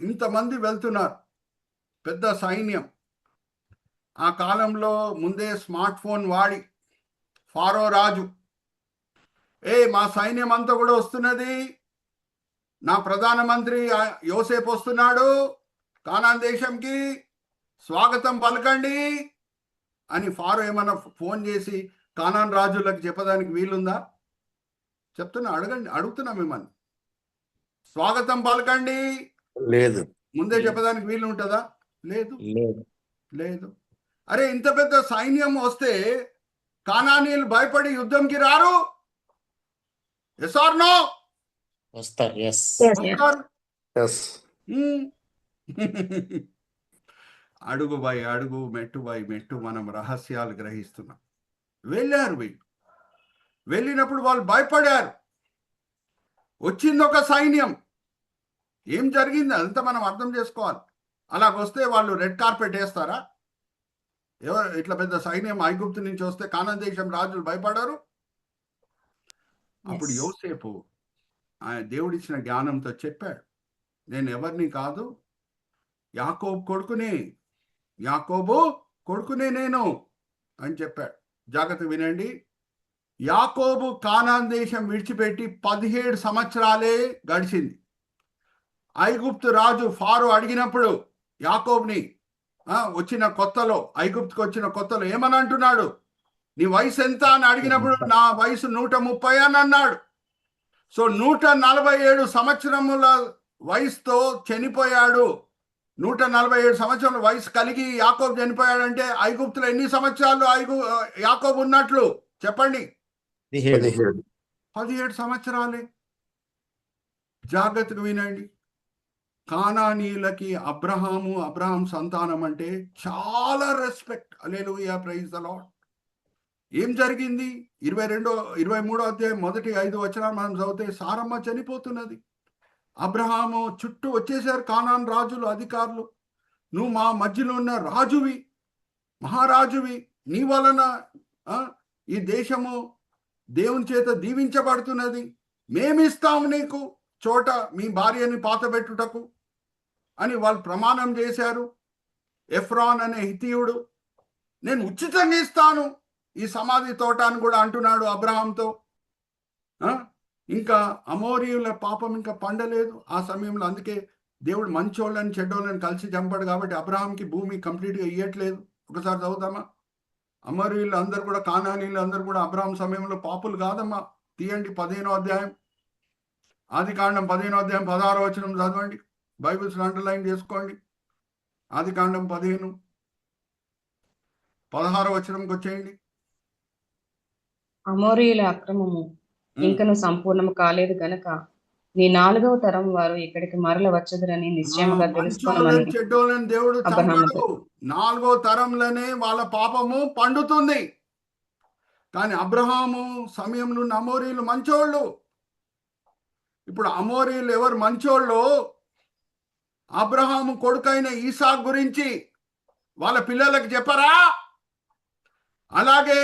ఇంతమంది వెళ్తున్నారు, పెద్ద సైన్యం. ఆ కాలంలో ముందే స్మార్ట్ ఫోన్ వాడి ఫారో రాజు, మా సైన్యం అంతా కూడా వస్తున్నది, నా ప్రధానమంత్రి యోసేపు వస్తున్నాడు, కానాన్ దేశంకి స్వాగతం పలకండి అని ఫారో ఏమన్నా ఫోన్ చేసి కానాన్ రాజులకు చెప్పడానికి వీలుందా? అడుగుతున్నా మిమ్మల్ని. స్వాగతం పలకండి. లేదు. ముందే చెప్పడానికి వీలు ఉంటుందా? లేదు, లేదు. లేదు. అరే ఇంత పెద్ద సైన్యం వస్తే కానానీయులు భయపడి యుద్ధంకి రారు. Yes or no? వస్తారు. ఎస్. వస్తారు. ఎస్. అడుగు బై అడుగు, మెట్టు బై మెట్టు మనం రహస్యాలు గ్రహిస్తున్నాం. వెళ్ళారు వీళ్ళు. వెళ్ళినప్పుడు వాళ్ళు భయపడారు. వచ్చింది ఒక సైన్యం. ఏం జరిగింది అదంతా మనం అర్థం చేసుకోవాలి. అలాగొస్తే వాళ్ళు రెడ్ కార్పెట్ వేస్తారా? ఎవరు ఇట్లా పెద్ద సైన్యం ఐగుప్తు నుంచి వస్తే కానాన్ దేశం రాజులు భయపడారు? అప్పుడు యోసేపు ఆయన దేవుడిచ్చిన జ్ఞానంతో చెప్పాడు, నేను ఎవరిని కాదు, యాకోబు కొడుకునే నేను అని చెప్పాడు. జాగ్రత్త వినండి. యాకోబు కానాన్ దేశం విడిచిపెట్టి 17 సంవత్సరాలే గడిచింది. ఐగుప్తు రాజు ఫారో అడిగినప్పుడు యాకోబుని వచ్చిన కొత్తలో, ఐగుప్తుకు వచ్చిన కొత్తలో ఏమని అంటున్నాడు? నీ వయసు ఎంత అని అడిగినప్పుడు నా వయసు 130 అని అన్నాడు. సో 147 సంవత్సరముల వయసుతో చనిపోయాడు. 147 సంవత్సరాల వయసు కలిగి యాకోబు చనిపోయాడంటే ఐగుప్తులో ఎన్ని సంవత్సరాలు యాకోబు ఉన్నట్లు చెప్పండి? 17 సంవత్సరాలే. జాగ్రత్తగా వినండి. కానానీయులకి అబ్రహాం సంతానం అంటే చాలా respect. Hallelujah, praise the lord. ఏం జరిగింది? 23వ అధ్యాయం మొదటి 5 వచనాలు మనం చదివితే సారమ్మ చనిపోతున్నది. అబ్రహాము చుట్టూ వచ్చేసారు కానాన్ రాజులు, అధికారులు. నువ్వు మా మధ్యలో ఉన్న రాజువి, మహారాజువి, నీ వలన ఈ దేశము దేవుని చేత దీవించబడుతున్నది. మేమిస్తాము నీకు చోట మీ భార్యని పాతబెట్టుటకు అని వాళ్ళు ప్రమాణం చేశారు. ఎఫ్రాన్ అనే హితీయుడు, నేను ఉచితంగా ఇస్తాను ఈ సమాధి తోట అని కూడా అంటున్నాడు అబ్రహాంతో. ఇంకా అమోరీయుల పాపం ఇంకా పండలేదు ఆ సమయంలో. అందుకే దేవుడు మంచోళ్ళని చెడ్డోళ్ళని కలిసి చంపాడు. కాబట్టి అబ్రహాంకి భూమి కంప్లీట్గా ఇవ్వట్లేదు. ఒకసారి చదువుతామా? అమోరీయులు అందరు కూడా, కానానీయులు అందరు కూడా అబ్రహాం సమయంలో పాపులు కాదమ్మా. తీయండి 15వ అధ్యాయం, ఆదికాండం 15వ అధ్యాయం 16వ వచనం చదవండి. బైబిల్స్ అండర్లైన్ చేసుకోండి. ఆదికాండం 15 16వ వచనంకి వచ్చేయండి. అమోరీయుల అక్రమము ఇంకను సంపూర్ణము కాలేదు గనక నీ 4వ తరం వారు ఇక్కడికి మరల వచ్చదురని నిశ్చయముగా తెలుసుకోమని చెడ్డోళ్ళని దేవుడు చంపాడు. 4వ తరంలోనే వాళ్ళ పాపము పండుతుంది. కానీ అబ్రహాము సమయంలో ఉన్న అమోరీయులు మంచోళ్ళు. ఇప్పుడు అమోరీయులు ఎవరు మంచోళ్ళు? అబ్రహాము కొడుకైన ఈసాక్ గురించి వాళ్ళ పిల్లలకు చెప్పరా? అలాగే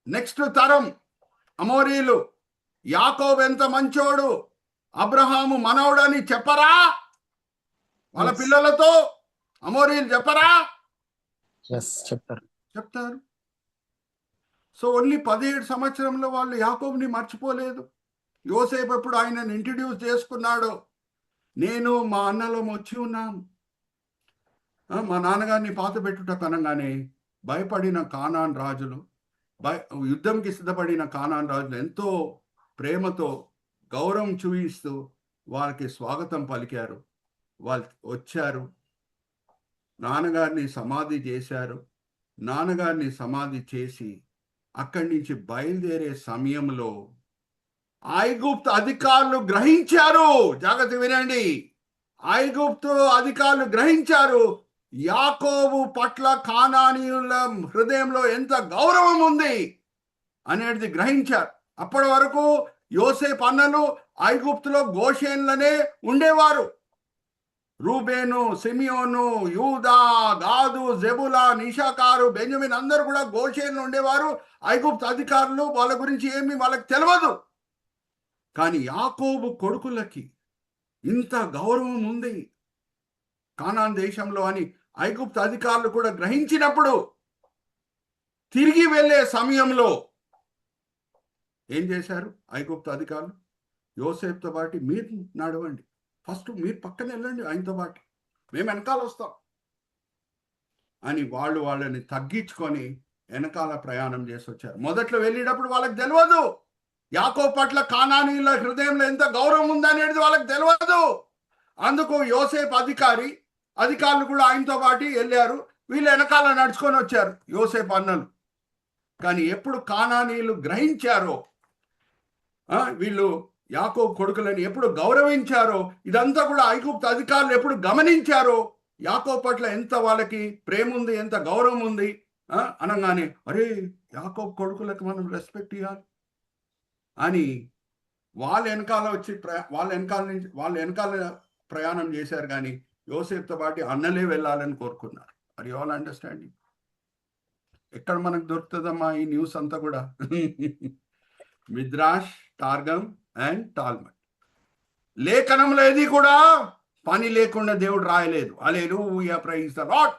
నెక్స్ట్ తరం అమోరీయులు యాకోబు ఎంత మంచోడు, అబ్రహాము మనవడని చెప్పరా? వాళ్ళ పిల్లలతో అమోరీయులు చెప్పరా? చెప్తారు. సో ఓన్లీ 17 సంవత్సరంలో వాళ్ళు యాకోబుని మర్చిపోలేదు. యోసేపు ఎప్పుడు ఆయనను ఇంట్రడ్యూస్ చేసుకున్నాడు, నేను మా అన్నలో వచ్చి ఉన్నాం, మా నాన్నగారిని పాత పెట్టుట కనగానే భయపడిన కానాన్ రాజులు, యుద్ధంకి సిద్ధపడిన కానాన్ రాజులు ఎంతో ప్రేమతో గౌరవం చూపిస్తూ వారికి స్వాగతం పలికారు. వాళ్ళు వచ్చారు, నాన్నగారిని సమాధి చేశారు. నాన్నగారిని సమాధి చేసి అక్కడి నుంచి బయలుదేరే సమయంలో ఐగుప్తు అధికారులు గ్రహించారు. జాగ్రత్త వినండి. ఐగుప్తు అధికారులు గ్రహించారు యాకోబు పట్ల కానానీయుల హృదయంలో ఎంత గౌరవం ఉంది అనేది గ్రహించారు. అప్పటి వరకు యోసేపు అన్నలు ఐగుప్తులో గోషేన్లనే ఉండేవారు. రూబేను, సిమియోను, యూదా, గాదు, జెబులాన్, ఇషాకారు, బెంజమిన్ అందరూ కూడా గోషేన్లో ఉండేవారు. ఐగుప్తు అధికారులు వాళ్ళ గురించి ఏమీ వాళ్ళకి తెలియదు. కానీ యాకోబు కొడుకులకి ఇంత గౌరవం ఉంది కానాన్ దేశంలో అని ఐగుప్తు అధికారులు కూడా గ్రహించినప్పుడు తిరిగి వెళ్ళే సమయంలో ఏం చేశారు ఐగుప్తు అధికారులు? యోసేపుతో పాటు మీరు నడవండి, ఫస్ట్ మీరు పక్కన వెళ్ళండి, ఆయనతో పాటు మేము వెనకాల వస్తాం అని వాళ్ళని తగ్గించుకొని వెనకాల ప్రయాణం చేసి వచ్చారు. మొదట్లో వెళ్ళేటప్పుడు వాళ్ళకి తెలియదు యాకోబు పట్ల కానానీయుల హృదయంలో ఎంత గౌరవం ఉందనేది వాళ్ళకి తెలియదు. అందుకు యోసేపు అధికారులు కూడా ఆయనతో పాటు వెళ్ళారు. వీళ్ళు వెనకాల నడుచుకొని వచ్చారు యోసేపు అన్నలు. కానీ ఎప్పుడు కానానీయులు గ్రహించారో, వీళ్ళు యాకోబు కొడుకులని ఎప్పుడు గౌరవించారో, ఇదంతా కూడా ఐగుప్తు అధికారులు ఎప్పుడు గమనించారో, యాకోబు పట్ల ఎంత వాళ్ళకి ప్రేమ ఉంది, ఎంత గౌరవం ఉంది అనగానే, అరే యాకోబు కొడుకులకు మనం రెస్పెక్ట్ ఇవ్వాలి అని వాళ్ళ వెనకాల ప్రయాణం చేశారు. కానీ యోసేపుతో పాటు అన్నలే వెళ్ళాలని కోరుకున్నారు. అది ఆల్ అండర్స్టాండింగ్. ఎక్కడ మనకు దొరుకుతుందమ్మా ఈ న్యూస్ అంతా కూడా? Midrash, టార్గం and టాల్మడ్. లేఖనంలో ఏది కూడా పని లేకుండా దేవుడు రాయలేదు. హల్లెలూయా, ప్రైజ్ ద లార్డ్.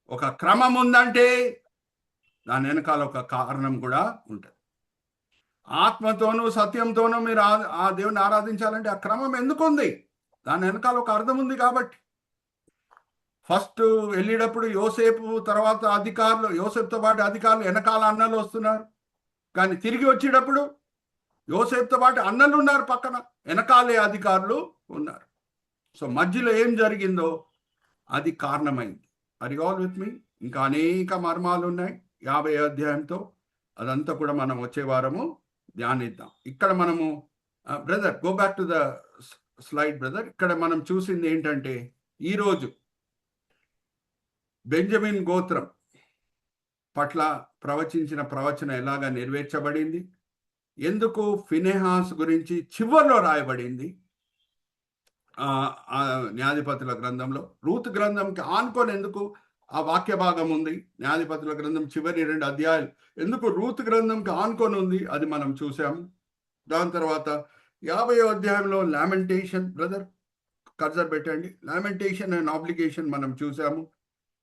ఒక క్రమం ఉందంటే దాని వెనకాల ఒక కారణం కూడా ఉంటుంది. ఆత్మతోనూ సత్యంతోనూ మీరు ఆ దేవుని ఆరాధించాలంటే ఆ క్రమం ఎందుకుంది? దాని వెనకాల ఒక అర్థం ఉంది కాబట్టి. ఫస్ట్ వెళ్ళేటప్పుడు యోసేపు, తర్వాత యోసేపుతో పాటు అధికారులు, వెనకాల అన్నలు వస్తున్నారు. కానీ తిరిగి వచ్చేటప్పుడు యోసేపుతో పాటు అన్నలు ఉన్నారు, పక్కన వెనకాలే అధికారులు ఉన్నారు. సో మధ్యలో ఏం జరిగిందో అది కారణమైంది. అది ఆల్ విత్ మీ. ఇంకా అనేక మర్మాలు ఉన్నాయి 50 అధ్యాయంతో. అదంతా కూడా మనం వచ్చే వారము ధ్యానిద్దాం. ఇక్కడ మనము brother, go back to the slide brother. ఇక్కడ మనం చూసింది ఏంటంటే, ఈరోజు బెంజమిన్ గోత్రం పట్ల ప్రవచించిన ప్రవచన ఎలాగా నెరవేర్చబడింది, ఎందుకు ఫినెహాస్ గురించి చివర్లో రాయబడింది న్యాయాధిపతుల గ్రంథంలో. రూతు గ్రంథంకి ఆనుకొని ఎందుకు ఆ వాక్య భాగం ఉంది? న్యాయాధిపతుల గ్రంథం చివరి 2 అధ్యాయాలు ఎందుకు రూతు గ్రంథంకి ఆనుకొని ఉంది? అది మనం చూసాము. దాని తర్వాత 50వ అధ్యాయంలో లామెంటేషన్, బ్రదర్ కర్సర్ పెట్టండి, లామెంటేషన్ అండ్ ఆబ్లిగేషన్ మనం చూసాము.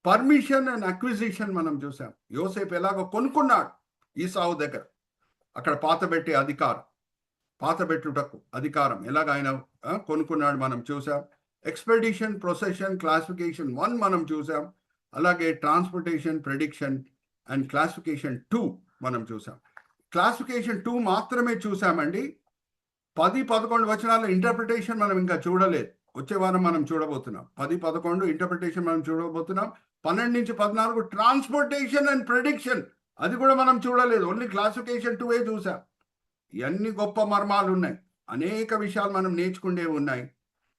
పర్మిషన్ అండ్ అక్విజిషన్ మనం చూసాం. యోసేపు ఎలాగో కొనుక్కున్నాడు ఈసావు దగ్గర. అక్కడ పాతబెట్టుటకు అధికారం ఎలాగ ఆయన కొనుక్కున్నాడు మనం చూసాం. ఎక్స్పెడిషన్, ప్రొసెషన్, క్లాసిఫికేషన్ 1 మనం చూసాం. అలాగే ట్రాన్స్పోర్టేషన్, ప్రెడిక్షన్ అండ్ క్లాసిఫికేషన్ 2 మనం చూసాం. క్లాసిఫికేషన్ 2 మాత్రమే చూసామండి. 10-11 వచనాల ఇంటర్ప్రిటేషన్ మనం ఇంకా చూడలేదు. వచ్చే వారం మనం చూడబోతున్నాం. 10-11 ఇంటర్ప్రిటేషన్ మనం చూడబోతున్నాం. 12-14 ట్రాన్స్పోర్టేషన్ అండ్ ప్రెడిక్షన్, అది కూడా మనం చూడలేదు. ఓన్లీ క్లాసిఫికేషన్ 2 చూసాం. ఇవన్నీ గొప్ప మర్మాలు ఉన్నాయి. అనేక విషయాలు మనం నేర్చుకునేవి ఉన్నాయి,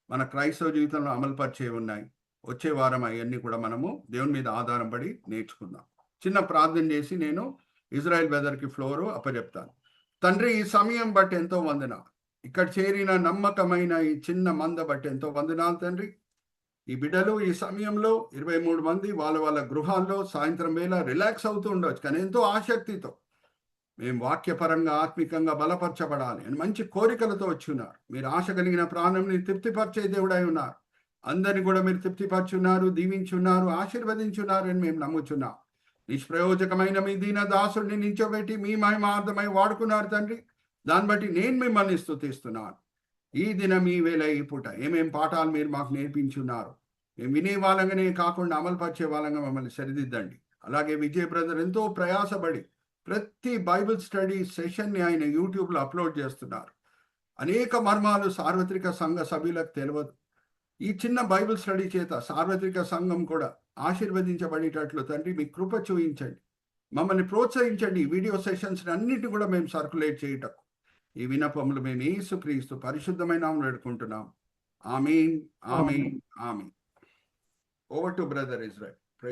మన క్రైస్తవ జీవితంలో అమలుపరిచేవి ఉన్నాయి. వచ్చే వారం అవన్నీ కూడా మనము దేవుని మీద ఆధారం పడి నేర్చుకుందాం. చిన్న ప్రార్థన చేసి నేను ఇజ్రాయెల్ బ్రదర్కి ఫ్లోరు అప్పచెప్తాను. తండ్రి, ఈ సమయం బట్టి ఎంతో వందనాలు. ఇక్కడ చేరిన నమ్మకమైన ఈ చిన్న మంద బట్టి ఎంతో వందనాలు తండ్రి. ఈ బిడ్డలు ఈ సమయంలో 23 మంది వాళ్ళ గృహాల్లో సాయంత్రం వేళ రిలాక్స్ అవుతూ ఉండవచ్చు, కానీ ఎంతో ఆసక్తితో మేము వాక్యపరంగా ఆత్మికంగా బలపరచబడాలి అని మంచి కోరికలతో వచ్చి ఉన్నారు. మీరు ఆశ కలిగిన ప్రాణంని తృప్తిపరిచే దేవుడై ఉన్నారు. అందరిని కూడా మీరు తృప్తిపరచున్నారు, దీవించున్నారు, ఆశీర్వదించున్నారు అని మేము నమ్ముచున్నాం. నిష్ప్రయోజకమైన మీ దీన దాసుడిని నించోబెట్టి మీ మహిమార్థమై వాడుకున్నారు తండ్రి. దాన్ని బట్టి నేను మిమ్మల్ని స్తుతిస్తున్నాను. ఈ దినం, ఈ వేళ, ఈ పూట ఏమేం పాఠాలు మీరు మాకు నేర్పించున్నారు, మేము వినే వాళ్ళంగానే కాకుండా అమలుపరిచే వాళ్ళంగా మమ్మల్ని సరిదిద్దండి. అలాగే విజయ్ బ్రదర్ ఎంతో ప్రయాసపడి ప్రతి బైబిల్ స్టడీ సెషన్ని ఆయన యూట్యూబ్లో అప్లోడ్ చేస్తున్నారు. అనేక మర్మాలు సార్వత్రిక సంఘ సభ్యులకు తెలియదు. ఈ చిన్న బైబిల్ స్టడీ చేత సార్వత్రిక సంఘం కూడా ఆశీర్వదించబడేటట్లు తండ్రి మీ కృప చూపించండి. మమ్మల్ని ప్రోత్సహించండి. ఈ వీడియో సెషన్స్ అన్నింటినీ కూడా మేము సర్క్యులేట్ చేయటకు ఈ విన్నపములు మేము యేసుక్రీస్తు పరిశుద్ధమైన నామములో వేడుకుంటున్నాం. ఆమేన్, ఆమేన్, ఆమేన్. Over to brother Israel.